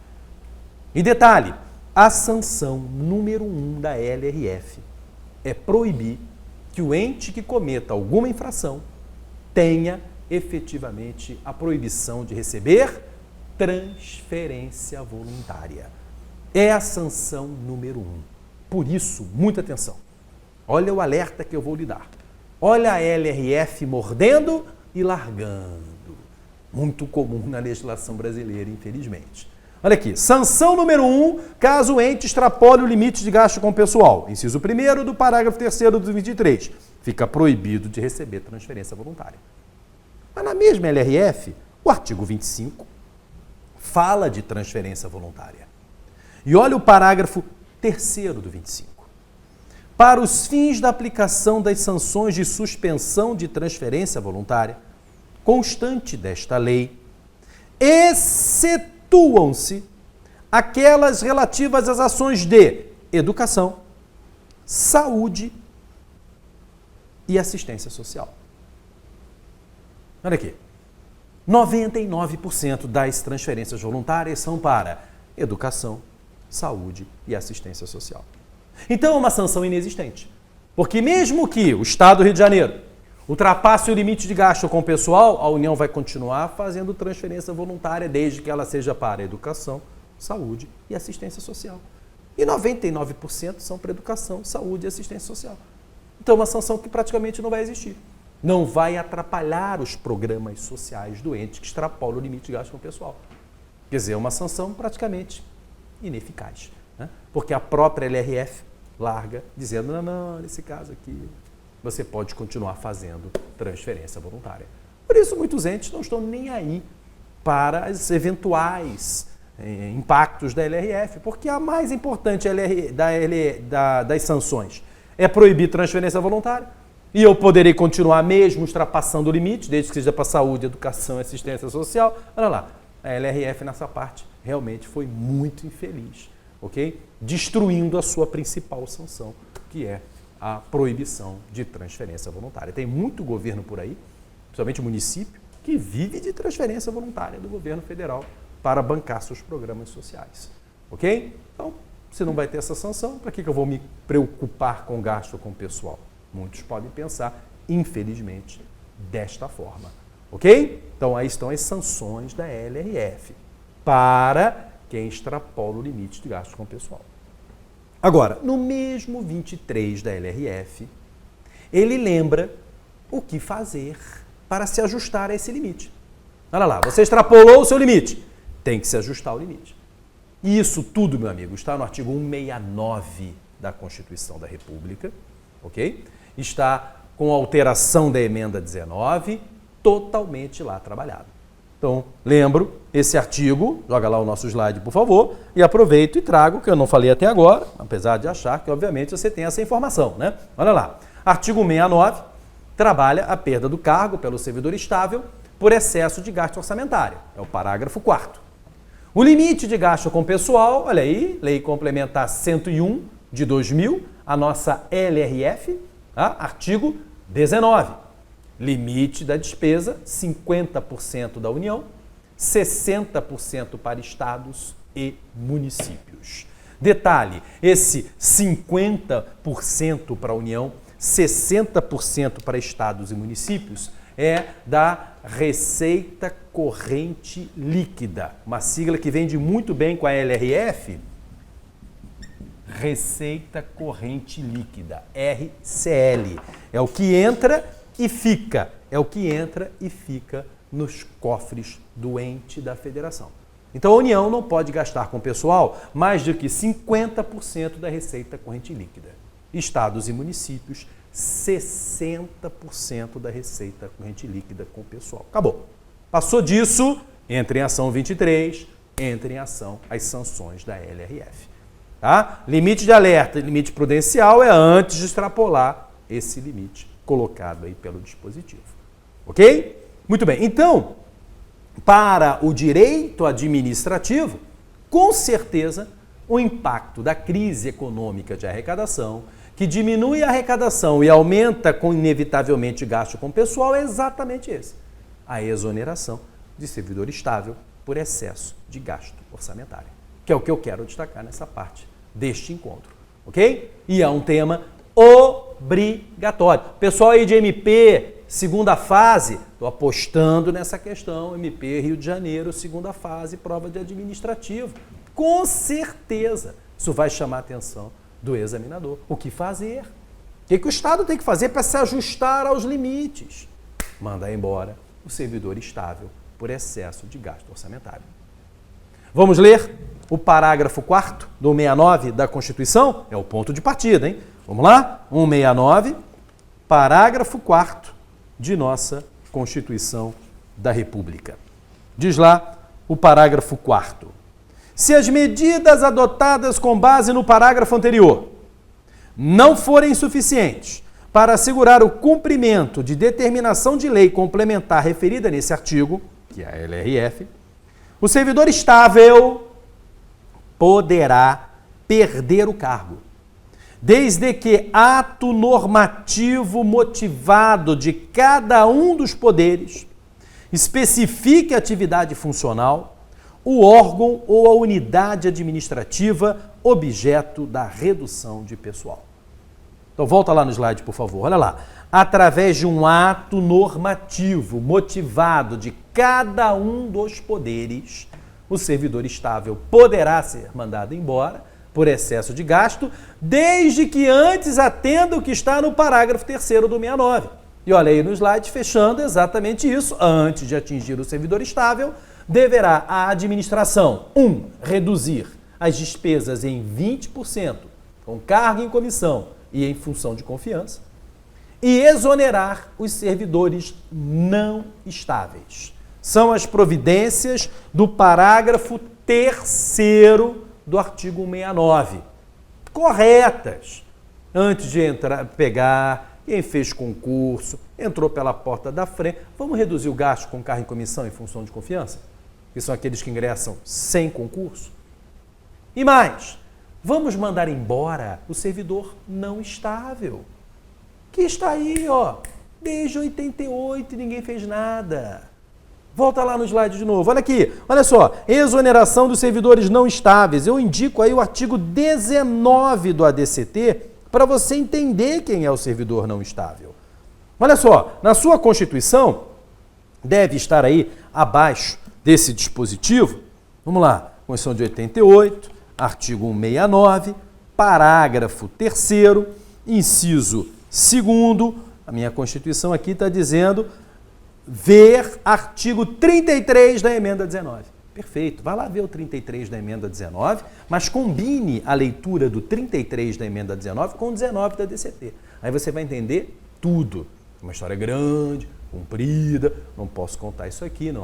S2: E detalhe, a sanção número 1 da LRF é proibir que o ente que cometa alguma infração tenha efetivamente a proibição de receber transferência voluntária. É a sanção número 1. Por isso, muita atenção. Olha o alerta que eu vou lhe dar. Olha a LRF mordendo e largando. Muito comum na legislação brasileira, infelizmente. Olha aqui, sanção número 1, caso o ente extrapole o limite de gasto com pessoal. Inciso 1º do parágrafo 3º do 23. Fica proibido de receber transferência voluntária. Mas na mesma LRF, o artigo 25 fala de transferência voluntária. E olha o parágrafo 3º do 25. Para os fins da aplicação das sanções de suspensão de transferência voluntária, constante desta lei, excetuam-se aquelas relativas às ações de educação, saúde e assistência social. Olha aqui, 99% das transferências voluntárias são para educação, saúde e assistência social. Então é uma sanção inexistente, porque mesmo que o Estado do Rio de Janeiro ultrapasse o limite de gasto com o pessoal, a União vai continuar fazendo transferência voluntária desde que ela seja para educação, saúde e assistência social. E 99% são para educação, saúde e assistência social. Então é uma sanção que praticamente não vai existir. Não vai atrapalhar os programas sociais do ente que extrapola o limite de gasto com o pessoal. Quer dizer, é uma sanção praticamente ineficaz, né? Porque a própria LRF larga, dizendo, não, nesse caso aqui, você pode continuar fazendo transferência voluntária. Por isso, muitos entes não estão nem aí para os eventuais impactos da LRF, porque a mais importante das sanções é proibir transferência voluntária, e eu poderei continuar mesmo ultrapassando o limite, desde que seja para saúde, educação e assistência social. Olha lá, a LRF nessa parte realmente foi muito infeliz, ok? Destruindo a sua principal sanção, que é a proibição de transferência voluntária. Tem muito governo por aí, principalmente município, que vive de transferência voluntária do governo federal para bancar seus programas sociais. Ok? Então, se não vai ter essa sanção, para que eu vou me preocupar com gasto com o pessoal? Muitos podem pensar, infelizmente, desta forma. Ok? Então, aí estão as sanções da LRF para quem extrapola o limite de gasto com o pessoal. Agora, no mesmo 23 da LRF, ele lembra o que fazer para se ajustar a esse limite. Olha lá, você extrapolou o seu limite, tem que se ajustar ao limite. E isso tudo, meu amigo, está no artigo 169 da Constituição da República, ok? Está com alteração da emenda 19, totalmente lá trabalhado. Então, lembro, esse artigo, joga lá o nosso slide, por favor, e aproveito e trago, que eu não falei até agora, apesar de achar que, obviamente, você tem essa informação, né? Olha lá, artigo 69, trabalha a perda do cargo pelo servidor estável por excesso de gasto orçamentário. É o parágrafo 4º. O limite de gasto com pessoal, olha aí, Lei Complementar 101 de 2000, a nossa LRF, tá? Artigo 19. Limite da despesa, 50% da União, 60% para estados e municípios. Detalhe, esse 50% para a União, 60% para estados e municípios é da Receita Corrente Líquida, uma sigla que vende muito bem com a LRF, Receita Corrente Líquida, RCL. É o que entra e fica, nos cofres do ente da federação. Então a União não pode gastar com o pessoal mais do que 50% da receita corrente líquida. Estados e municípios, 60% da receita corrente líquida com o pessoal. Acabou. Passou disso, entra em ação 23, entra em ação as sanções da LRF. Tá? Limite de alerta, limite prudencial é antes de extrapolar esse limite colocado aí pelo dispositivo. Ok? Muito bem. Então, para o direito administrativo, com certeza, o impacto da crise econômica de arrecadação, que diminui a arrecadação e aumenta inevitavelmente gasto com o pessoal, é exatamente esse. A exoneração de servidor estável por excesso de gasto orçamentário, que é o que eu quero destacar nessa parte deste encontro. Ok? E é um tema obrigatório. Pessoal aí de MP, segunda fase, estou apostando nessa questão, MP Rio de Janeiro, segunda fase, prova de administrativo. Com certeza, isso vai chamar a atenção do examinador. O que fazer? O que o Estado tem que fazer para se ajustar aos limites? Mandar embora o servidor estável por excesso de gasto orçamentário. Vamos ler o parágrafo 4º do 169 da Constituição? É o ponto de partida, hein? Vamos lá? 169, parágrafo 4º de nossa Constituição da República. Diz lá o parágrafo 4º. Se as medidas adotadas com base no parágrafo anterior não forem suficientes para assegurar o cumprimento de determinação de lei complementar referida nesse artigo, que é a LRF, o servidor estável poderá perder o cargo, desde que ato normativo motivado de cada um dos poderes especifique a atividade funcional, o órgão ou a unidade administrativa objeto da redução de pessoal. Então, volta lá no slide, por favor. Olha lá. Através de um ato normativo motivado de cada um dos poderes, o servidor estável poderá ser mandado embora por excesso de gasto, desde que antes atenda o que está no parágrafo 3º do 69. E olha aí no slide, fechando exatamente isso. Antes de atingir o servidor estável, deverá a administração, 1. Reduzir as despesas em 20%, com carga em comissão e em função de confiança, e exonerar os servidores não estáveis. São as providências do parágrafo 3º do artigo 169. Corretas. Antes de pegar, quem fez concurso, entrou pela porta da frente, vamos reduzir o gasto com carga em comissão em função de confiança? Que são aqueles que ingressam sem concurso. E mais, vamos mandar embora o servidor não estável, que está aí, ó, desde 88 e ninguém fez nada. Volta lá no slide de novo. Olha aqui. Olha só. Exoneração dos servidores não estáveis. Eu indico aí o artigo 19 do ADCT para você entender quem é o servidor não estável. Olha só. Na sua Constituição, deve estar aí abaixo desse dispositivo. Vamos lá. Constituição de 88, artigo 169, parágrafo 3º, inciso 2º. A minha Constituição aqui está dizendo ver artigo 33 da emenda 19. Perfeito. Vai lá ver o 33 da emenda 19, mas combine a leitura do 33 da emenda 19 com o 19 da DCT. Aí você vai entender tudo. Uma história grande, comprida, não posso contar isso aqui,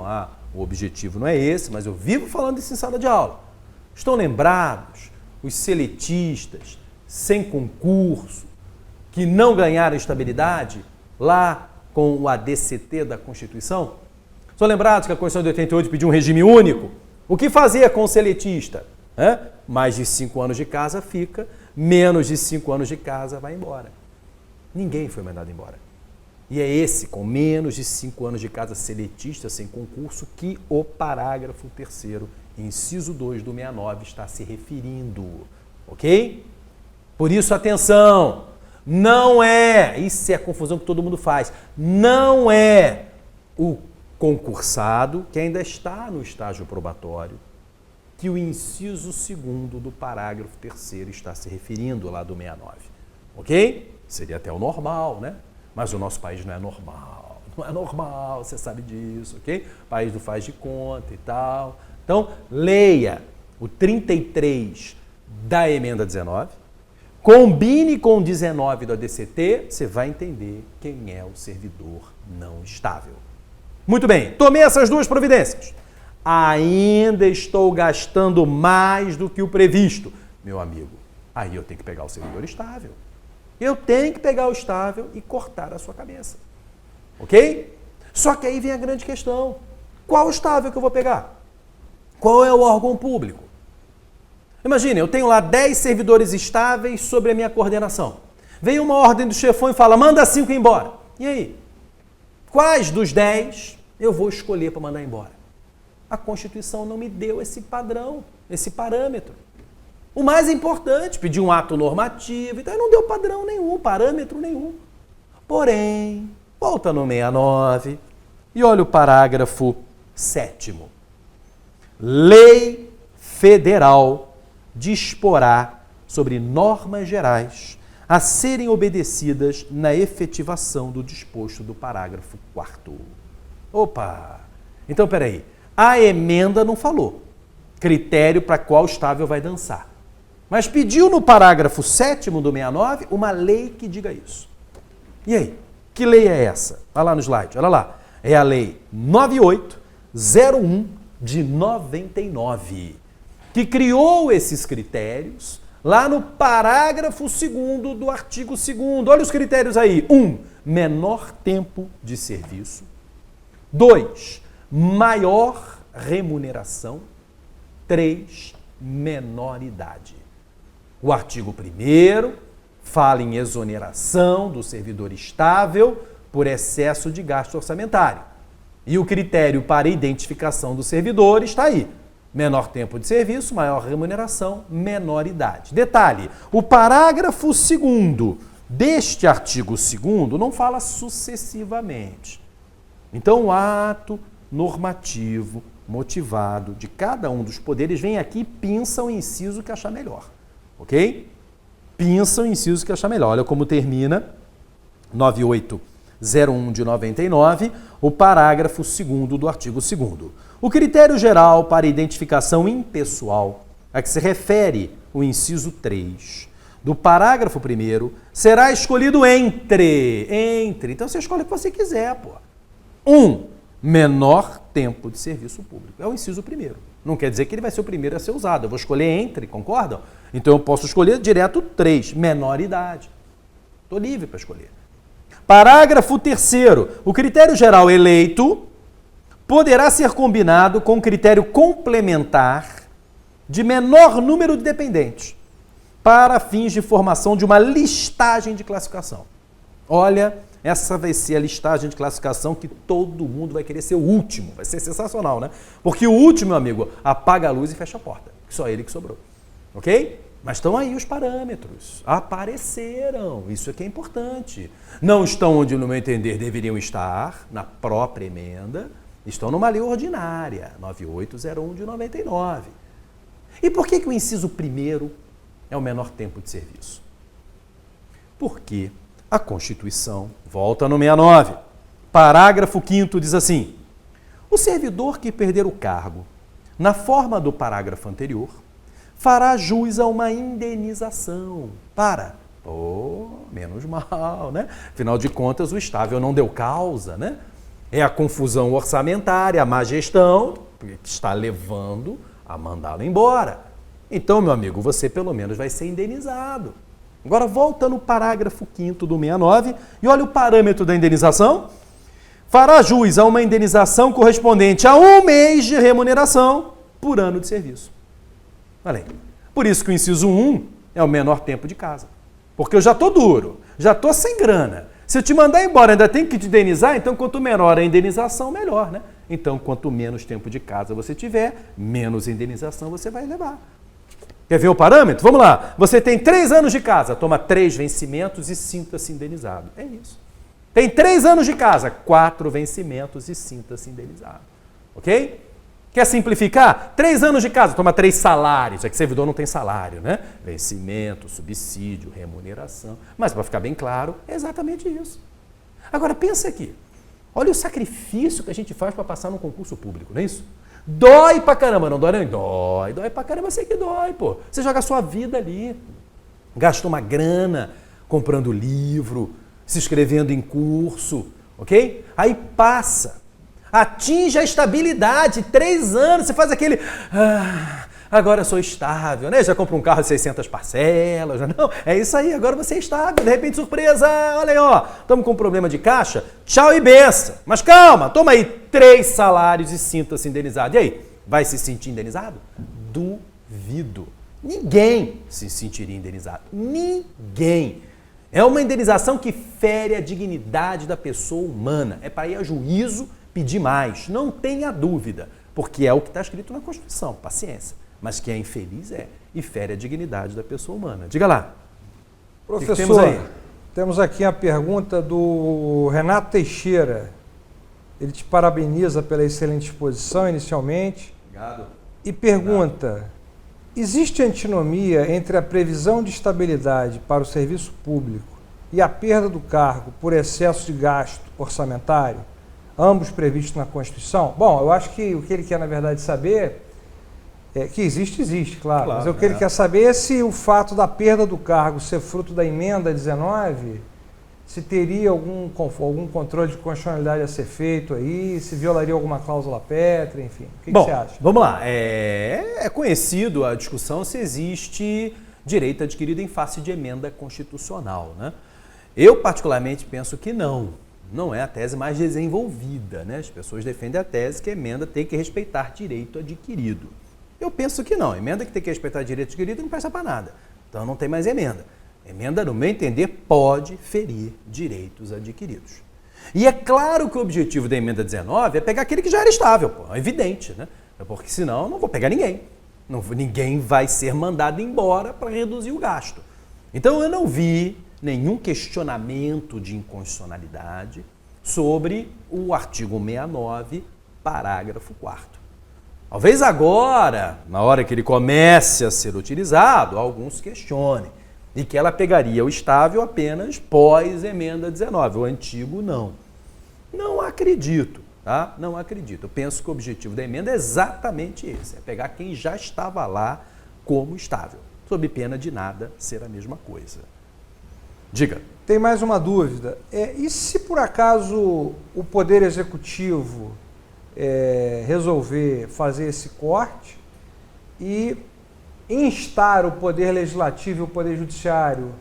S2: o objetivo não é esse, mas eu vivo falando isso em sala de aula. Estão lembrados os seletistas sem concurso que não ganharam estabilidade lá com o ADCT da Constituição? Estão lembrados que a Constituição de 88 pediu um regime único? O que fazia com o seletista? Mais de 5 anos de casa fica, menos de 5 anos de casa vai embora. Ninguém foi mandado embora. E é esse, com menos de 5 anos de casa seletista sem concurso, que o parágrafo 3º, inciso 2 do 69 está se referindo. Ok? Por isso, atenção! Não é, isso é a confusão que todo mundo faz, não é o concursado que ainda está no estágio probatório que o inciso 2º do parágrafo 3º está se referindo lá do 69. Ok? Seria até o normal, né? Mas o nosso país não é normal. Não é normal, você sabe disso, ok? O país não faz de conta e tal. Então, leia o 33 da emenda 19, combine com o 19 do ADCT, você vai entender quem é o servidor não estável. Muito bem, tomei essas duas providências. Ainda estou gastando mais do que o previsto. Meu amigo, aí eu tenho que pegar o servidor estável. Eu tenho que pegar o estável e cortar a sua cabeça. Ok? Só que aí vem a grande questão. Qual o estável que eu vou pegar? Qual é o órgão público? Imagine, eu tenho lá 10 servidores estáveis sobre a minha coordenação. Vem uma ordem do chefão e fala, manda 5 embora. E aí? Quais dos 10 eu vou escolher para mandar embora? A Constituição não me deu esse padrão, esse parâmetro. O mais importante, pedir um ato normativo, então não deu padrão nenhum, parâmetro nenhum. Porém, volta no 69 e olha o parágrafo 7º. Lei Federal disporá sobre normas gerais a serem obedecidas na efetivação do disposto do parágrafo 4º. Opa! Então, peraí. A emenda não falou critério para qual estável vai dançar. Mas pediu no parágrafo 7º do 69 uma lei que diga isso. E aí? Que lei é essa? Olha lá no slide, olha lá. É a lei 9801 de 99, que criou esses critérios lá no parágrafo 2º do artigo 2º. Olha os critérios aí. 1. Menor tempo de serviço. 2. Maior remuneração. 3. Menor idade. O artigo 1º fala em exoneração do servidor estável por excesso de gasto orçamentário. E o critério para identificação do servidor está aí. Menor tempo de serviço, maior remuneração, menor idade. Detalhe, o parágrafo 2º deste artigo 2º não fala sucessivamente. Então, o ato normativo, motivado de cada um dos poderes vem aqui e pinça o inciso que achar melhor. Ok? Pinça o inciso que achar melhor. Olha como termina 9801 de 99, o parágrafo 2º do artigo 2º. O critério geral para identificação impessoal, a que se refere o inciso 3 do parágrafo 1º, será escolhido entre. Então você escolhe o que você quiser, pô. 1. Menor tempo de serviço público. É o inciso 1º. Não quer dizer que ele vai ser o primeiro a ser usado. Eu vou escolher entre, concordam? Então eu posso escolher direto 3, menor idade. Estou livre para escolher. Parágrafo 3º. O critério geral eleito poderá ser combinado com critério complementar de menor número de dependentes para fins de formação de uma listagem de classificação. Olha Essa vai ser a listagem de classificação que todo mundo vai querer ser o último. Vai ser sensacional, né? Porque o último, meu amigo, apaga a luz e fecha a porta. Só ele que sobrou. Ok? Mas estão aí os parâmetros. Apareceram. Isso é que é importante. Não estão onde, no meu entender, deveriam estar, na própria emenda. Estão numa lei ordinária, 9801 de 99. E por que o inciso primeiro é o menor tempo de serviço? Porque a Constituição, volta no 69, parágrafo 5º diz assim: o servidor que perder o cargo na forma do parágrafo anterior fará jus a uma indenização para... menos mal, né? Afinal de contas, o estável não deu causa, né? É a confusão orçamentária, a má gestão que está levando a mandá-lo embora. Então, meu amigo, você pelo menos vai ser indenizado. Agora volta no parágrafo 5º do 69 e olha o parâmetro da indenização. Fará jus a uma indenização correspondente a 1 mês de remuneração por ano de serviço. Olha aí. Por isso que o inciso 1 é o menor tempo de casa. Porque eu já estou duro, já estou sem grana. Se eu te mandar embora, ainda tem que te indenizar, então quanto menor a indenização, melhor, né? Então, quanto menos tempo de casa você tiver, menos indenização você vai levar. Quer ver o parâmetro? Vamos lá. Você tem 3 anos de casa, toma 3 vencimentos e sinta-se indenizado. É isso. Tem 3 anos de casa, 4 vencimentos e sinta-se indenizado. Ok? Quer simplificar? 3 anos de casa, toma 3 salários. É que servidor não tem salário, né? Vencimento, subsídio, remuneração. Mas para ficar bem claro, é exatamente isso. Agora pensa aqui. Olha o sacrifício que a gente faz para passar num concurso público, não é isso? Dói pra caramba, não dói não? Dói pra caramba, sei que dói, pô. Você joga a sua vida ali, gasta uma grana comprando livro, se inscrevendo em curso, ok? Aí passa, atinge a estabilidade, 3 anos, você faz aquele... agora eu sou estável, né? Já compra um carro de 600 parcelas, não? É isso aí, agora você é estável, de repente surpresa, olha aí, ó, estamos com um problema de caixa, tchau e benção. Mas calma, toma aí 3 salários e sinta-se indenizado. E aí, vai se sentir indenizado? Duvido. Ninguém se sentiria indenizado. Ninguém. É uma indenização que fere a dignidade da pessoa humana. É para ir a juízo pedir mais, não tenha dúvida, porque é o que está escrito na Constituição, paciência. Mas que é infeliz e fere a dignidade da pessoa humana. Diga lá.
S1: Professor,
S2: que temos aí?
S1: Temos aqui a pergunta do Renato Teixeira. Ele te parabeniza pela excelente exposição inicialmente.
S2: Obrigado.
S1: E pergunta, existe antinomia entre a previsão de estabilidade para o serviço público e a perda do cargo por excesso de gasto orçamentário, ambos previstos na Constituição? Bom, eu acho que o que ele quer, na verdade, saber... que existe, claro. Mas o que ele quer saber é se o fato da perda do cargo ser fruto da emenda 19, se teria algum controle de constitucionalidade a ser feito aí, se violaria alguma cláusula pétrea, enfim. O que você acha?
S2: Vamos lá. É conhecido a discussão se existe direito adquirido em face de emenda constitucional, né? Eu, particularmente, penso que não. Não é a tese mais desenvolvida, né? As pessoas defendem a tese que a emenda tem que respeitar direito adquirido. Eu penso que não. Emenda que tem que respeitar direito adquirido não presta para nada. Então não tem mais emenda. Emenda, no meu entender, pode ferir direitos adquiridos. E é claro que o objetivo da emenda 19 é pegar aquele que já era estável, pô. É evidente, né? Porque senão eu não vou pegar ninguém. Ninguém vai ser mandado embora para reduzir o gasto. Então eu não vi nenhum questionamento de inconstitucionalidade sobre o artigo 69, parágrafo 4º. Talvez agora, na hora que ele comece a ser utilizado, alguns questionem. E que ela pegaria o estável apenas pós-emenda 19, o antigo não. Não acredito, tá? Não acredito. Eu penso que o objetivo da emenda é exatamente esse, é pegar quem já estava lá como estável, sob pena de nada ser a mesma coisa. Diga.
S1: Tem mais uma dúvida. E se por acaso o Poder Executivo resolver fazer esse corte e instar o Poder Legislativo e o Poder Judiciário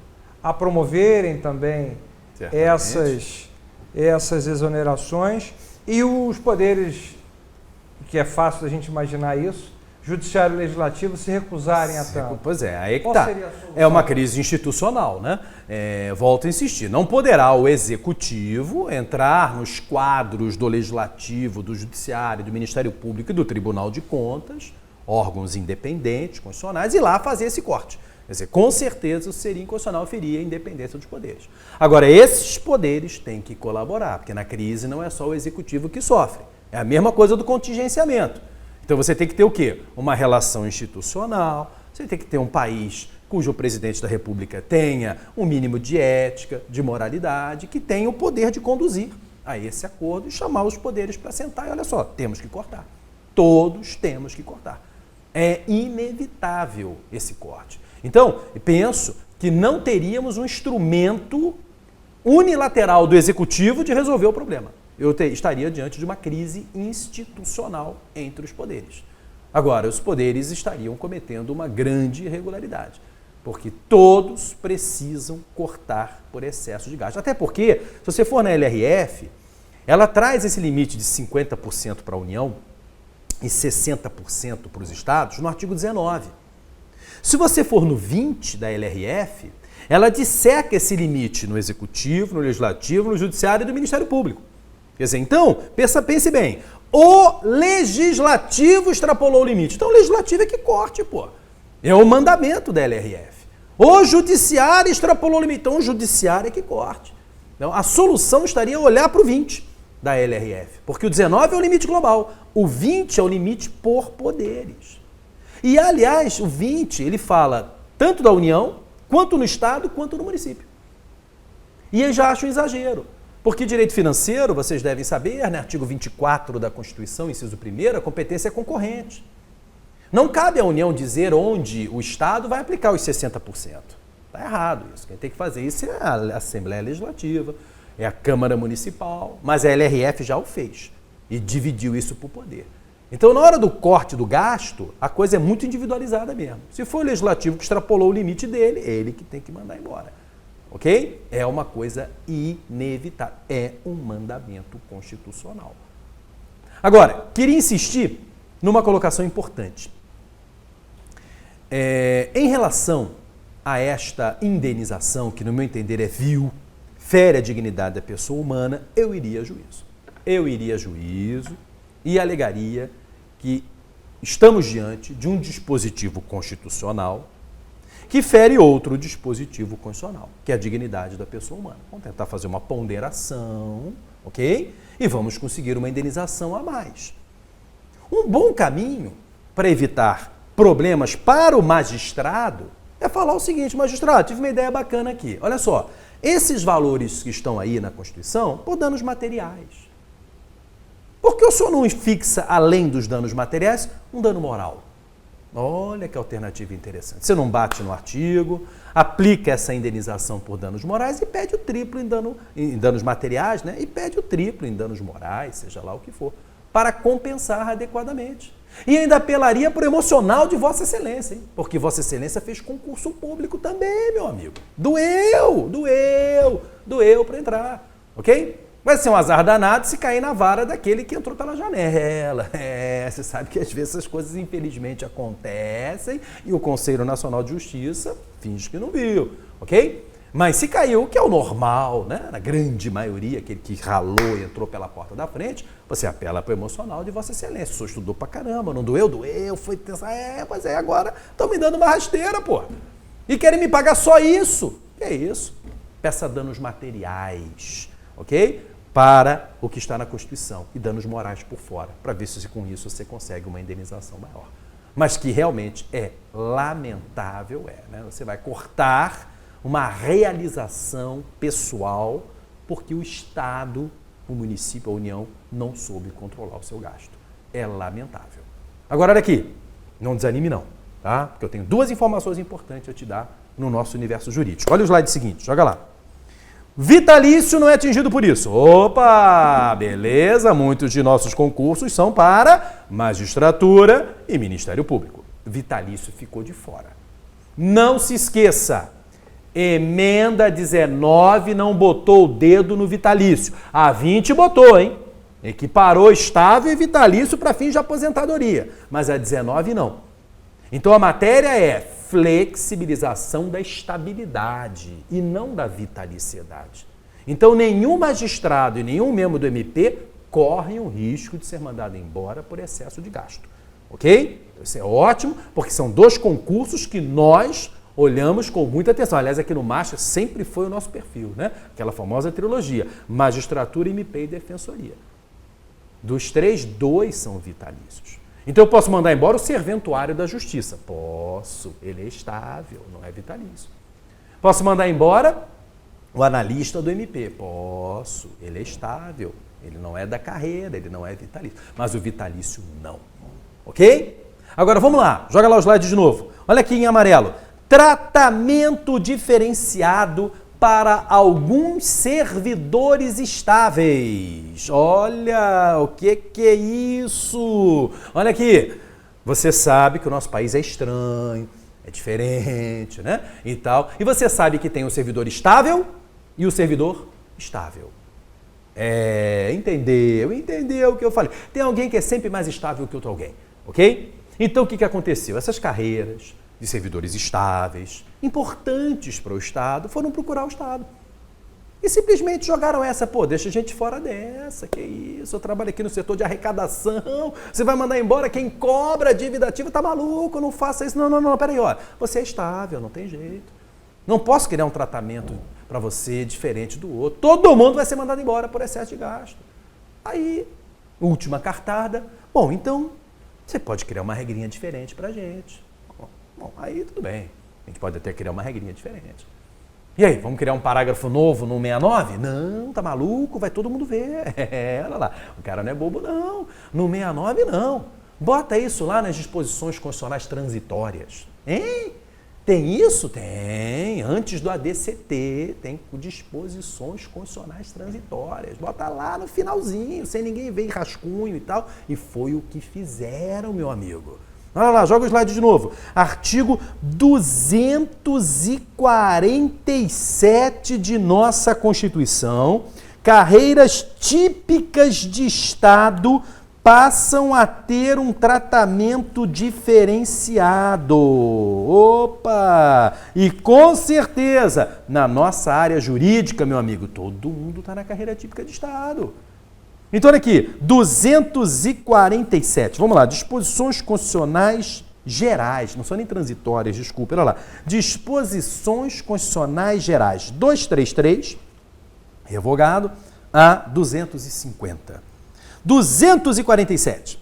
S1: a promoverem também essas exonerações e os poderes, que é fácil da gente imaginar isso, Judiciário e Legislativo se recusarem a tanto?
S2: Pois é, aí que
S1: Qual
S2: tá.
S1: seria a solução?
S2: É uma crise institucional, né? Volto a insistir, não poderá o Executivo entrar nos quadros do Legislativo, do Judiciário, do Ministério Público e do Tribunal de Contas, órgãos independentes, constitucionais, e lá fazer esse corte. Quer dizer, com certeza seria inconstitucional, ferir a independência dos poderes. Agora, esses poderes têm que colaborar, porque na crise não é só o Executivo que sofre. É a mesma coisa do contingenciamento. Então você tem que ter o quê? Uma relação institucional, você tem que ter um país cujo presidente da República tenha um mínimo de ética, de moralidade, que tenha o poder de conduzir a esse acordo e chamar os poderes para sentar e olha só, temos que cortar. Todos temos que cortar. É inevitável esse corte. Então, penso que não teríamos um instrumento unilateral do Executivo de resolver o problema. Eu estaria diante de uma crise institucional entre os poderes. Agora, os poderes estariam cometendo uma grande irregularidade, porque todos precisam cortar por excesso de gasto. Até porque, se você for na LRF, ela traz esse limite de 50% para a União e 60% para os estados no artigo 19. Se você for no 20 da LRF, ela disseca esse limite no Executivo, no Legislativo, no Judiciário e no Ministério Público. Quer dizer, então, pense bem, o Legislativo extrapolou o limite. Então, o Legislativo é que corte, pô. É o mandamento da LRF. O Judiciário extrapolou o limite. Então, o Judiciário é que corte. Então, a solução estaria olhar para o 20 da LRF, porque o 19 é o limite global, o 20 é o limite por poderes. E, aliás, o 20, ele fala tanto da União, quanto no Estado, quanto no município. E eu já acho um exagero. Porque direito financeiro, vocês devem saber, né? Artigo 24 da Constituição, inciso 1º, a competência é concorrente. Não cabe à União dizer onde o Estado vai aplicar os 60%. Está errado isso. Quem tem que fazer isso é a Assembleia Legislativa, é a Câmara Municipal, mas a LRF já o fez e dividiu isso por poder. Então, na hora do corte do gasto, a coisa é muito individualizada mesmo. Se for o Legislativo que extrapolou o limite dele, ele que tem que mandar embora. Ok? É uma coisa inevitável. É um mandamento constitucional. Agora, queria insistir numa colocação importante. Em relação a esta indenização, que no meu entender é vil, fere a dignidade da pessoa humana, eu iria a juízo. Eu iria a juízo e alegaria que estamos diante de um dispositivo constitucional que fere outro dispositivo constitucional, que é a dignidade da pessoa humana. Vamos tentar fazer uma ponderação, ok? E vamos conseguir uma indenização a mais. Um bom caminho para evitar problemas para o magistrado é falar o seguinte: magistrado, tive uma ideia bacana aqui. Olha só, esses valores que estão aí na Constituição, por danos materiais. Por que o senhor não fixa, além dos danos materiais, um dano moral? Olha que alternativa interessante. Você não bate no artigo, aplica essa indenização por danos morais e pede o triplo em danos materiais, né? E pede o triplo em danos morais, seja lá o que for, para compensar adequadamente. E ainda apelaria para o emocional de Vossa Excelência, hein? Porque Vossa Excelência fez concurso público também, meu amigo. Doeu para entrar, ok? Vai ser um azar danado se cair na vara daquele que entrou pela janela. Você sabe que às vezes essas coisas infelizmente acontecem e o Conselho Nacional de Justiça finge que não viu, ok? Mas se caiu, que é o normal, né? Na grande maioria, aquele que ralou e entrou pela porta da frente, você apela para o emocional de Vossa Excelência. O senhor estudou pra caramba, não doeu? Doeu, foi pensar, mas agora estão me dando uma rasteira, pô. E querem me pagar só isso. Que é isso? Peça danos materiais, ok? Para o que está na Constituição e danos morais por fora, para ver se com isso você consegue uma indenização maior. Mas que realmente é lamentável, né? Você vai cortar uma realização pessoal porque o Estado, o município, a União, não soube controlar o seu gasto. É lamentável. Agora, olha aqui, não desanime não, tá? Porque eu tenho duas informações importantes a te dar no nosso universo jurídico. Olha o slide seguinte, joga lá. Vitalício não é atingido por isso. Opa, beleza, muitos de nossos concursos são para magistratura e Ministério Público. Vitalício ficou de fora. Não se esqueça, emenda 19 não botou o dedo no vitalício. A 20 botou, hein? Equiparou estável e vitalício para fins de aposentadoria. Mas a 19 não. Então a matéria é flexibilização da estabilidade e não da vitaliciedade. Então nenhum magistrado e nenhum membro do MP correm o risco de ser mandado embora por excesso de gasto. Ok? Isso é ótimo, porque são dois concursos que nós olhamos com muita atenção. Aliás, aqui no Master sempre foi o nosso perfil, né? Aquela famosa trilogia, magistratura, MP e defensoria. Dos 3, 2 são vitalícios. Então eu posso mandar embora o serventuário da justiça? Posso, ele é estável, não é vitalício. Posso mandar embora o analista do MP? Posso, ele é estável, ele não é da carreira, ele não é vitalício. Mas o vitalício não. Ok? Agora vamos lá, joga lá o slide de novo. Olha aqui em amarelo. Tratamento diferenciado para alguns servidores estáveis. Olha, o que é isso? Olha aqui, você sabe que o nosso país é estranho, é diferente, né? E tal. E você sabe que tem o servidor estável e o servidor estável. Entendeu o que eu falei. Tem alguém que é sempre mais estável que outro alguém, ok? Então o que aconteceu? Essas carreiras de servidores estáveis, importantes para o Estado, foram procurar o Estado. E simplesmente jogaram essa, deixa a gente fora dessa, que isso, eu trabalho aqui no setor de arrecadação, você vai mandar embora quem cobra a dívida ativa, tá maluco, não faça isso, não, peraí, ó, você é estável, não tem jeito. Não posso criar um tratamento para você diferente do outro, todo mundo vai ser mandado embora por excesso de gasto. Aí, última cartada, então, você pode criar uma regrinha diferente para a gente. Bom, aí tudo bem. A gente pode até criar uma regrinha diferente. E aí, vamos criar um parágrafo novo no 69? Não, tá maluco, vai todo mundo ver. Olha lá, o cara não é bobo não. No 69 não. Bota isso lá nas disposições constitucionais transitórias. Hein? Tem isso? Tem. Antes do ADCT, tem disposições constitucionais transitórias. Bota lá no finalzinho, sem ninguém ver rascunho e tal. E foi o que fizeram, meu amigo. Olha lá, joga o slide de novo. Artigo 247 de nossa Constituição. Carreiras típicas de Estado passam a ter um tratamento diferenciado. Opa! E com certeza, na nossa área jurídica, meu amigo, todo mundo está na carreira típica de Estado. Então, olha aqui, 247, vamos lá, disposições constitucionais gerais, não são nem transitórias, desculpa, olha lá, disposições constitucionais gerais, 233, revogado, a 250. 247.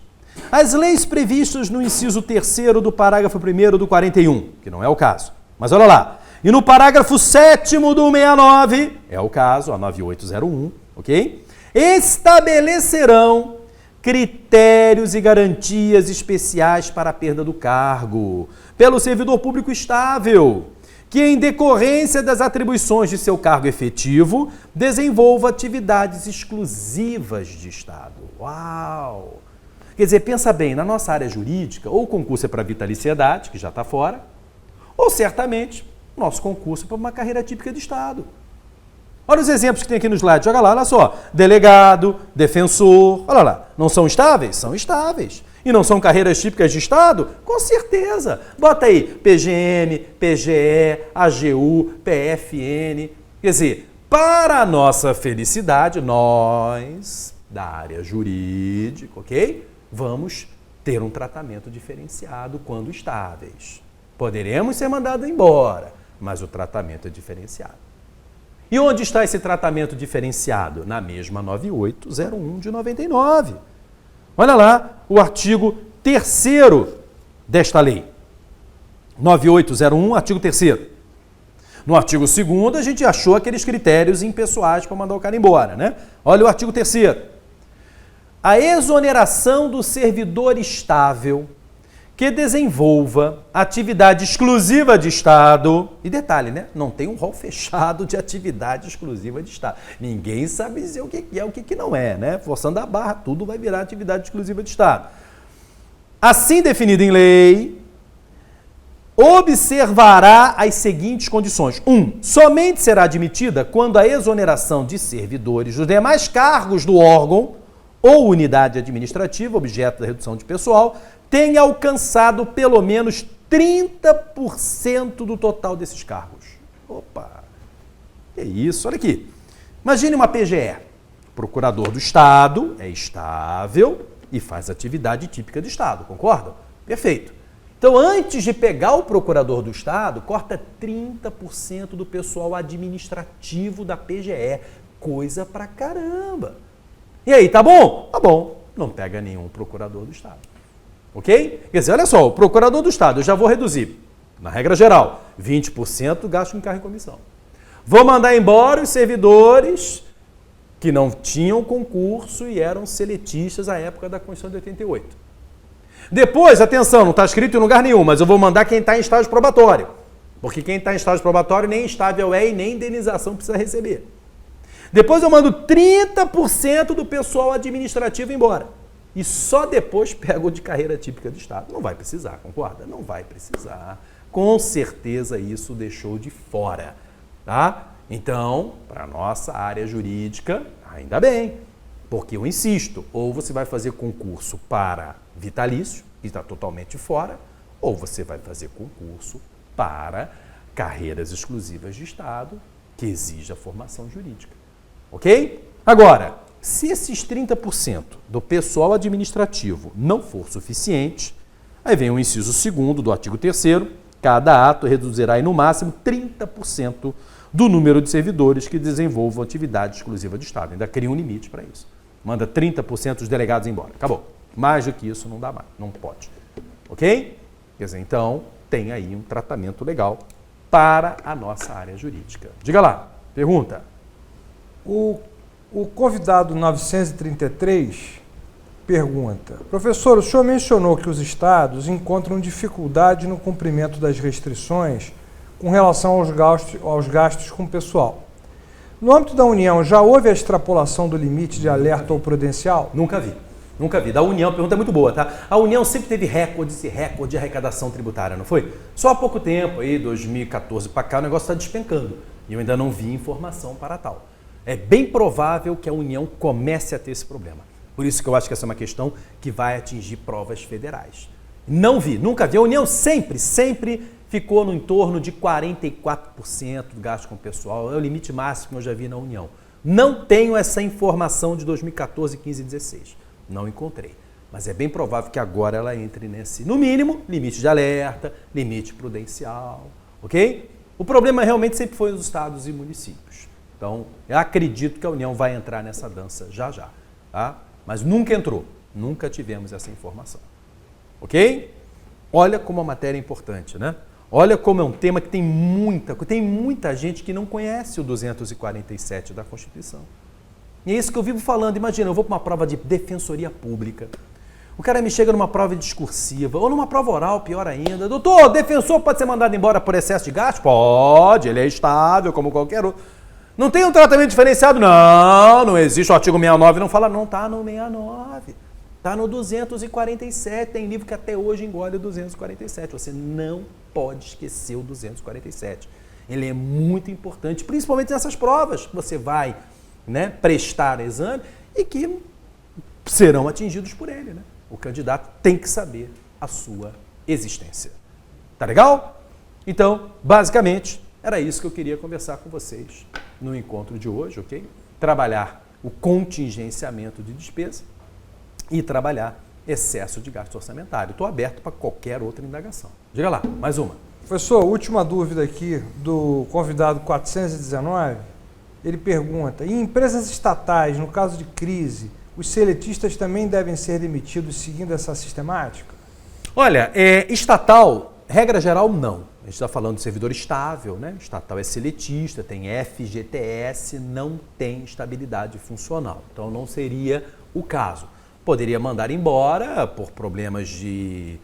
S2: As leis previstas no inciso 3º do parágrafo 1º do 41, que não é o caso, mas olha lá, e no parágrafo 7º do 69, é o caso, a 9801, ok? Estabelecerão critérios e garantias especiais para a perda do cargo pelo servidor público estável, que em decorrência das atribuições de seu cargo efetivo, desenvolva atividades exclusivas de Estado. Uau! Quer dizer, pensa bem, na nossa área jurídica, ou o concurso é para vitaliciedade, que já está fora, ou certamente nosso concurso é para uma carreira típica de Estado. Olha os exemplos que tem aqui no slide, joga lá, olha só. Delegado, defensor, olha lá. Não são estáveis? São estáveis. E não são carreiras típicas de Estado? Com certeza. Bota aí PGM, PGE, AGU, PFN. Quer dizer, para a nossa felicidade, nós, da área jurídica, ok? Vamos ter um tratamento diferenciado quando estáveis. Poderemos ser mandados embora, mas o tratamento é diferenciado. E onde está esse tratamento diferenciado? Na mesma 9801 de 99. Olha lá o artigo 3º desta lei. 9801, artigo 3º. No artigo 2º, a gente achou aqueles critérios impessoais para mandar o cara embora, né? Olha o artigo 3º. A exoneração do servidor estável que desenvolva atividade exclusiva de Estado. E detalhe, né? Não tem um rol fechado de atividade exclusiva de Estado. Ninguém sabe dizer o que é e o que não é, né? Forçando a barra, tudo vai virar atividade exclusiva de Estado. Assim definido em lei, observará as seguintes condições. 1. Somente será admitida quando a exoneração de servidores dos demais cargos do órgão ou unidade administrativa, objeto da redução de pessoal, tenha alcançado pelo menos 30% do total desses cargos. Opa! Que isso? Olha aqui. Imagine uma PGE. Procurador do Estado é estável e faz atividade típica do Estado, concordam? Perfeito. Então, antes de pegar o procurador do Estado, corta 30% do pessoal administrativo da PGE. Coisa pra caramba. E aí, tá bom? Tá bom. Não pega nenhum procurador do Estado. Ok? Quer dizer, olha só, o procurador do Estado, eu já vou reduzir, na regra geral, 20% gasto em carro e comissão. Vou mandar embora os servidores que não tinham concurso e eram seletistas à época da Constituição de 88. Depois, atenção, não está escrito em lugar nenhum, mas eu vou mandar quem está em estágio probatório. Porque quem está em estágio probatório nem estável é e nem indenização precisa receber. Depois eu mando 30% do pessoal administrativo embora. E só depois pego o de carreira típica do Estado. Não vai precisar, concorda? Não vai precisar. Com certeza isso deixou de fora, tá? Então, para a nossa área jurídica, ainda bem. Porque eu insisto, ou você vai fazer concurso para vitalício, que está totalmente fora, ou você vai fazer concurso para carreiras exclusivas de Estado, que exija formação jurídica. Ok? Agora, se esses 30% do pessoal administrativo não for suficiente, aí vem o inciso 2º do artigo 3º, cada ato reduzirá em no máximo 30% do número de servidores que desenvolvam atividade exclusiva do Estado. Ainda cria um limite para isso. Manda 30% dos delegados embora. Acabou. Mais do que isso não dá mais, não pode. Ok? Quer dizer, então, tem aí um tratamento legal para a nossa área jurídica. Diga lá, pergunta.
S1: O convidado 933 pergunta: professor, o senhor mencionou que os estados encontram dificuldade no cumprimento das restrições com relação aos gastos com pessoal. No âmbito da União, já houve a extrapolação do limite de alerta ou prudencial?
S2: Nunca vi. Nunca vi. Da União, a pergunta é muito boa, tá? A União sempre teve recorde de arrecadação tributária, não foi? Só há pouco tempo, aí, 2014 para cá, o negócio está despencando. E eu ainda não vi informação para tal. É bem provável que a União comece a ter esse problema. Por isso que eu acho que essa é uma questão que vai atingir provas federais. Não vi, nunca vi. A União sempre ficou no entorno de 44% do gasto com o pessoal. É o limite máximo que eu já vi na União. Não tenho essa informação de 2014, 15 e 16. Não encontrei. Mas é bem provável que agora ela entre nesse, no mínimo, limite de alerta, limite prudencial, ok? O problema realmente sempre foi os estados e municípios. Então, eu acredito que a União vai entrar nessa dança já, tá? Mas nunca entrou, nunca tivemos essa informação, ok? Olha como a matéria é importante, né? Olha como é um tema que tem muita gente que não conhece o 247 da Constituição. E é isso que eu vivo falando. Imagina, eu vou para uma prova de defensoria pública, o cara me chega numa prova discursiva, ou numa prova oral, pior ainda. Doutor, defensor pode ser mandado embora por excesso de gasto? Pode, ele é estável como qualquer outro. Não tem um tratamento diferenciado? Não existe. O artigo 69 não fala, não, está no 69. Está no 247, tem livro que até hoje engole o 247. Você não pode esquecer o 247. Ele é muito importante, principalmente nessas provas que você vai, né, prestar exame e que serão atingidos por ele, né? O candidato tem que saber a sua existência. Tá legal? Então, basicamente, era isso que eu queria conversar com vocês no encontro de hoje, ok? Trabalhar o contingenciamento de despesa e trabalhar excesso de gasto orçamentário. Estou aberto para qualquer outra indagação. Diga lá, mais uma.
S1: Professor, última dúvida aqui do convidado 419. Ele pergunta: em empresas estatais, no caso de crise, os seletistas também devem ser demitidos seguindo essa sistemática?
S2: Olha, estatal, regra geral, não. A gente está falando de servidor estável, né? Estatal é seletista, tem FGTS, não tem estabilidade funcional. Então não seria o caso. Poderia mandar embora por problemas de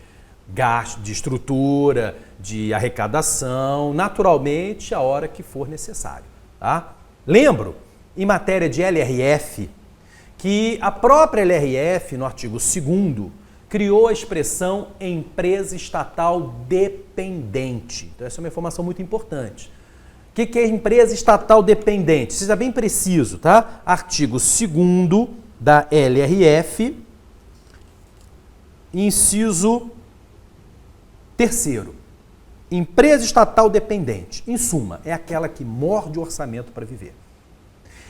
S2: gasto, de estrutura, de arrecadação, naturalmente, a hora que for necessário, tá? Lembro, em matéria de LRF, que a própria LRF, no artigo 2º, criou a expressão empresa estatal dependente. Então, essa é uma informação muito importante. O que é empresa estatal dependente? Seja bem preciso, tá? Artigo 2º da LRF, inciso 3º. Empresa estatal dependente, em suma, é aquela que morde o orçamento para viver.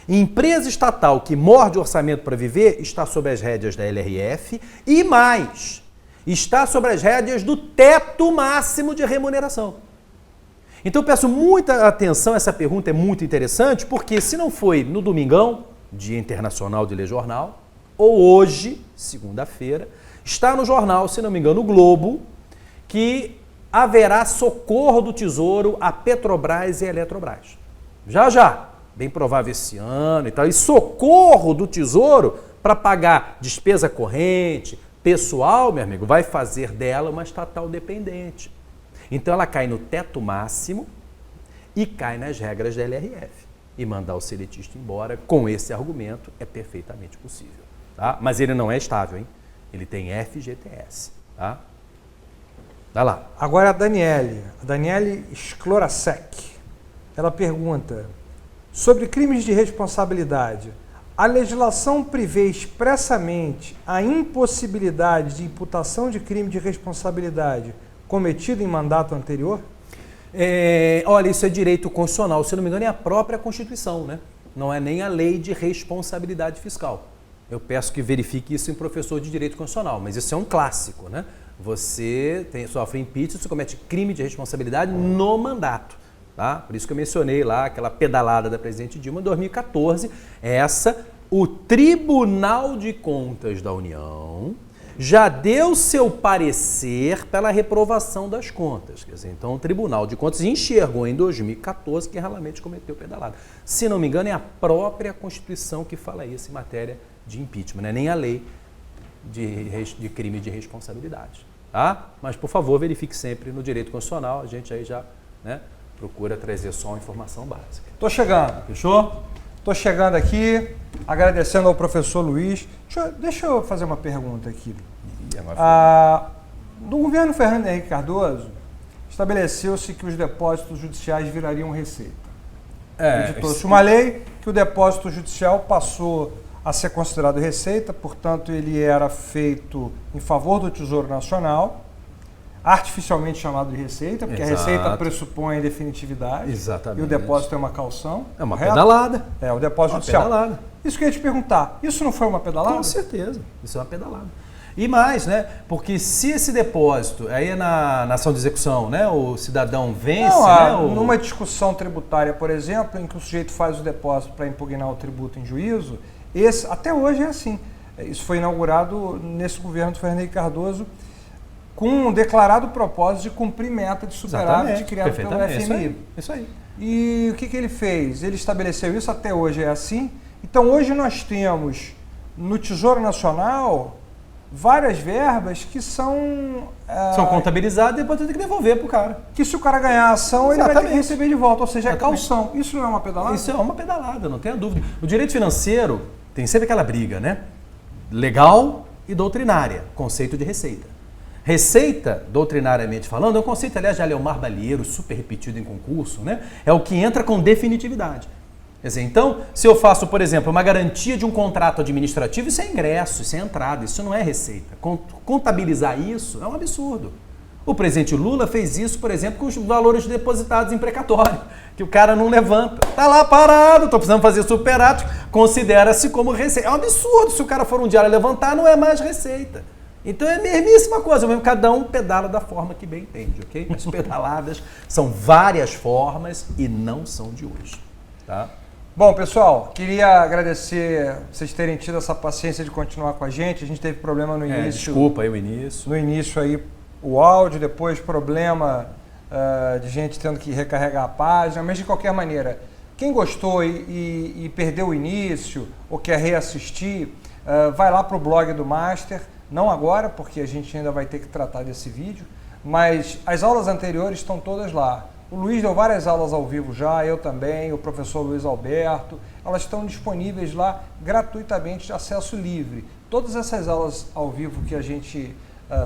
S2: Empresa estatal que morde o orçamento para viver está sob as rédeas da LRF e mais, está sob as rédeas do teto máximo de remuneração. Então eu peço muita atenção, essa pergunta é muito interessante, porque se não foi no domingão, Dia Internacional de Ler Jornal, ou hoje, segunda-feira, está no jornal, se não me engano, o Globo, que haverá socorro do Tesouro a Petrobras e a Eletrobras. Já, bem provável esse ano e tal, e socorro do Tesouro para pagar despesa corrente, pessoal, meu amigo, vai fazer dela uma estatal dependente. Então ela cai no teto máximo e cai nas regras da LRF. E mandar o seletista embora com esse argumento é perfeitamente possível. Tá? Mas ele não é estável, hein? Ele tem FGTS. Tá? Vai lá.
S1: Agora a Daniele Sklorasek. Ela pergunta, sobre crimes de responsabilidade, a legislação prevê expressamente a impossibilidade de imputação de crime de responsabilidade cometido em mandato anterior?
S2: Olha, isso é direito constitucional, se não me engano é a própria Constituição, né? Não é nem a lei de responsabilidade fiscal. Eu peço que verifique isso em professor de direito constitucional, mas isso é um clássico, né? Você sofre impeachment, você comete crime de responsabilidade no mandato, tá? Por isso que eu mencionei lá aquela pedalada da presidente Dilma em 2014, o Tribunal de Contas da União já deu seu parecer pela reprovação das contas. Quer dizer, então o Tribunal de Contas enxergou em 2014 que realmente cometeu pedalada. Se não me engano, é a própria Constituição que fala isso em matéria de impeachment, né? Nem a lei de crime de responsabilidade. Tá? Mas, por favor, verifique sempre no direito constitucional, a gente aí já, né, procura trazer só uma informação básica.
S1: Estou chegando.
S2: Fechou?
S1: Estou chegando aqui, agradecendo ao professor Luiz. Deixa eu fazer uma pergunta aqui. No governo Fernando Henrique Cardoso, estabeleceu-se que os depósitos judiciais virariam receita. Editou-se uma lei que o depósito judicial passou a ser considerado receita, portanto ele era feito em favor do Tesouro Nacional, artificialmente chamado de receita, porque
S2: Exato.
S1: A receita pressupõe definitividade.
S2: Exatamente.
S1: E o depósito é uma caução.
S2: É uma
S1: correto?
S2: pedalada.
S1: O depósito judicial.
S2: Pedalada.
S1: Isso que eu ia te perguntar, isso não foi uma pedalada?
S2: Com certeza, isso é uma pedalada. E mais, né? Porque se esse depósito, aí na ação de execução, né? O cidadão vence,
S1: Numa discussão tributária, por exemplo, em que o sujeito faz o depósito para impugnar o tributo em juízo, até hoje é assim. Isso foi inaugurado nesse governo do Fernando Henrique Cardoso com um declarado propósito de cumprir meta de superávit criado pelo FMI.
S2: Isso aí.
S1: E o que ele fez? Ele estabeleceu isso, até hoje é assim. Então hoje nós temos no Tesouro Nacional várias verbas que são
S2: contabilizadas e depois tem que devolver para o cara.
S1: Que se o cara ganhar a ação, ele vai ter que receber de volta, ou seja, é caução. Isso não é uma pedalada?
S2: Isso é uma pedalada, não tenha dúvida. O direito financeiro tem sempre aquela briga, né? Legal e doutrinária, conceito de receita. Receita, doutrinariamente falando, é um conceito, aliás, de Aleomar Balieiro, super repetido em concurso, né? É o que entra com definitividade. Quer dizer, então, se eu faço, por exemplo, uma garantia de um contrato administrativo, isso é ingresso, isso é entrada, isso não é receita. Contabilizar isso é um absurdo. O presidente Lula fez isso, por exemplo, com os valores depositados em precatório, que o cara não levanta. Tá lá parado, estou precisando fazer superato, considera-se como receita. É um absurdo, se o cara for um dia levantar, não é mais receita. Então é a mesmíssima coisa, mesmo cada um pedala da forma que bem entende, ok? As pedaladas são várias formas e não são de hoje, tá?
S1: Bom, pessoal, queria agradecer vocês terem tido essa paciência de continuar com a gente. A gente teve problema no início.
S2: Desculpa aí o início.
S1: No início aí o áudio, depois problema de gente tendo que recarregar a página, mas de qualquer maneira, quem gostou e perdeu o início ou quer reassistir, vai lá para o blog do Master. Não agora, porque a gente ainda vai ter que tratar desse vídeo, mas as aulas anteriores estão todas lá. O Luiz deu várias aulas ao vivo já, eu também, o professor Luiz Alberto. Elas estão disponíveis lá gratuitamente, de acesso livre. Todas essas aulas ao vivo que a gente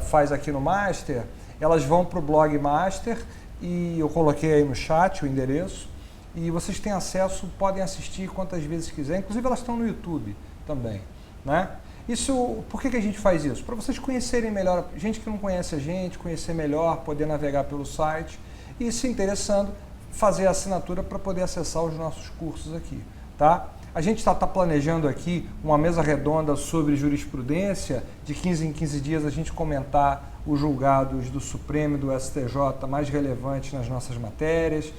S1: faz aqui no Master, elas vão para o blog Master e eu coloquei aí no chat o endereço. E vocês têm acesso, podem assistir quantas vezes quiserem, inclusive elas estão no YouTube também. né? Isso, por que a gente faz isso? Para vocês conhecerem melhor, gente que não conhece a gente, conhecer melhor, poder navegar pelo site e, se interessando, fazer a assinatura para poder acessar os nossos cursos aqui, tá? A gente está planejando aqui uma mesa redonda sobre jurisprudência, de 15 em 15 dias a gente comentar os julgados do Supremo e do STJ mais relevantes nas nossas matérias.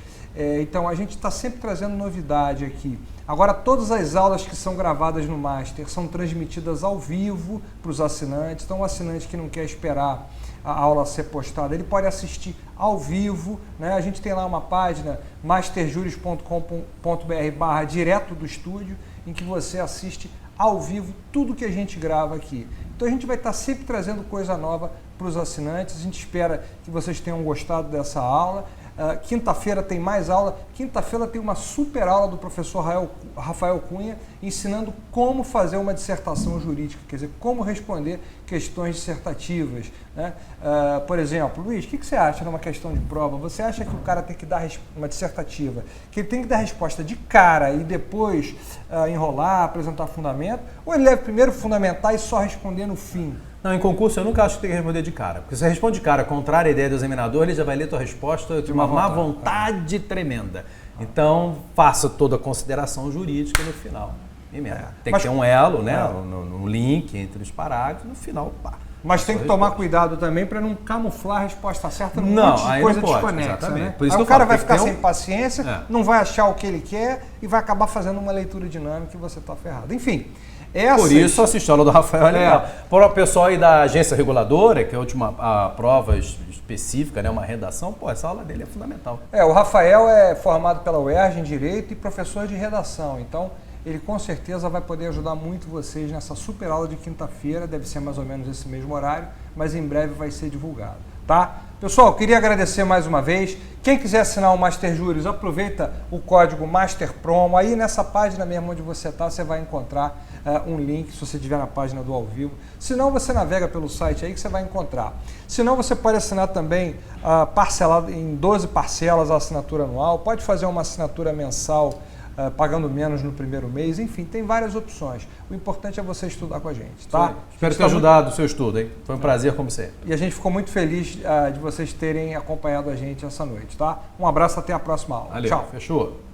S1: Então a gente está sempre trazendo novidade aqui. Agora todas as aulas que são gravadas no Master são transmitidas ao vivo para os assinantes. Então o assinante que não quer esperar a aula ser postada, ele pode assistir ao vivo, né? A gente tem lá uma página masterjuris.com.br/direto do estúdio, em que você assiste ao vivo tudo que a gente grava aqui. Então a gente vai estar sempre trazendo coisa nova para os assinantes. A gente espera que vocês tenham gostado dessa aula. Quinta-feira tem mais aula. Quinta-feira tem uma super aula do professor Rafael Cunha ensinando como fazer uma dissertação jurídica, quer dizer, como responder questões dissertativas, né? Por exemplo, Luiz, o que você acha numa questão de prova? Você acha que o cara tem que dar uma dissertativa, que ele tem que dar resposta de cara e depois enrolar, apresentar fundamento? Ou ele deve primeiro fundamentar e só responder no fim?
S2: Não, em concurso eu nunca acho que tem que responder de cara. Porque se você responde de cara, contrário à ideia do examinador, ele já vai ler tua resposta de uma má vontade tremenda. Então, faça toda a consideração jurídica no final. Tem que ter um elo, né, no link entre os parágrafos, no final, pá.
S1: Mas tem que tomar cuidado também para não camuflar a resposta certa num monte de coisa desconexa, né?
S2: Por isso
S1: aí o cara vai ficar sem paciência, não vai achar o que ele quer e vai acabar fazendo uma leitura dinâmica e você está ferrado. Enfim,
S2: por isso assistir a aula do Rafael é legal. Para o pessoal aí da agência reguladora, que é a prova específica, né, uma redação, essa aula dele é fundamental.
S1: O Rafael é formado pela UERJ em Direito e professor de redação, então ele com certeza vai poder ajudar muito vocês nessa super aula de quinta-feira, deve ser mais ou menos esse mesmo horário, mas em breve vai ser divulgado, tá? Pessoal, queria agradecer mais uma vez. Quem quiser assinar o Master Juris, aproveita o código MASTERPROMO. Aí nessa página mesmo onde você está, você vai encontrar um link, se você estiver na página do ao vivo. Se não, você navega pelo site aí que você vai encontrar. Se não, você pode assinar também parcelado em 12 parcelas a assinatura anual. Pode fazer uma assinatura mensal pagando menos no primeiro mês, enfim, tem várias opções. O importante é você estudar com a gente, tá?
S2: Espero ter ajudado o seu estudo, hein? Foi um prazer como sempre.
S1: E a gente ficou muito feliz de vocês terem acompanhado a gente essa noite, tá? Um abraço, até a próxima aula.
S2: Valeu,
S1: tchau.
S2: Fechou.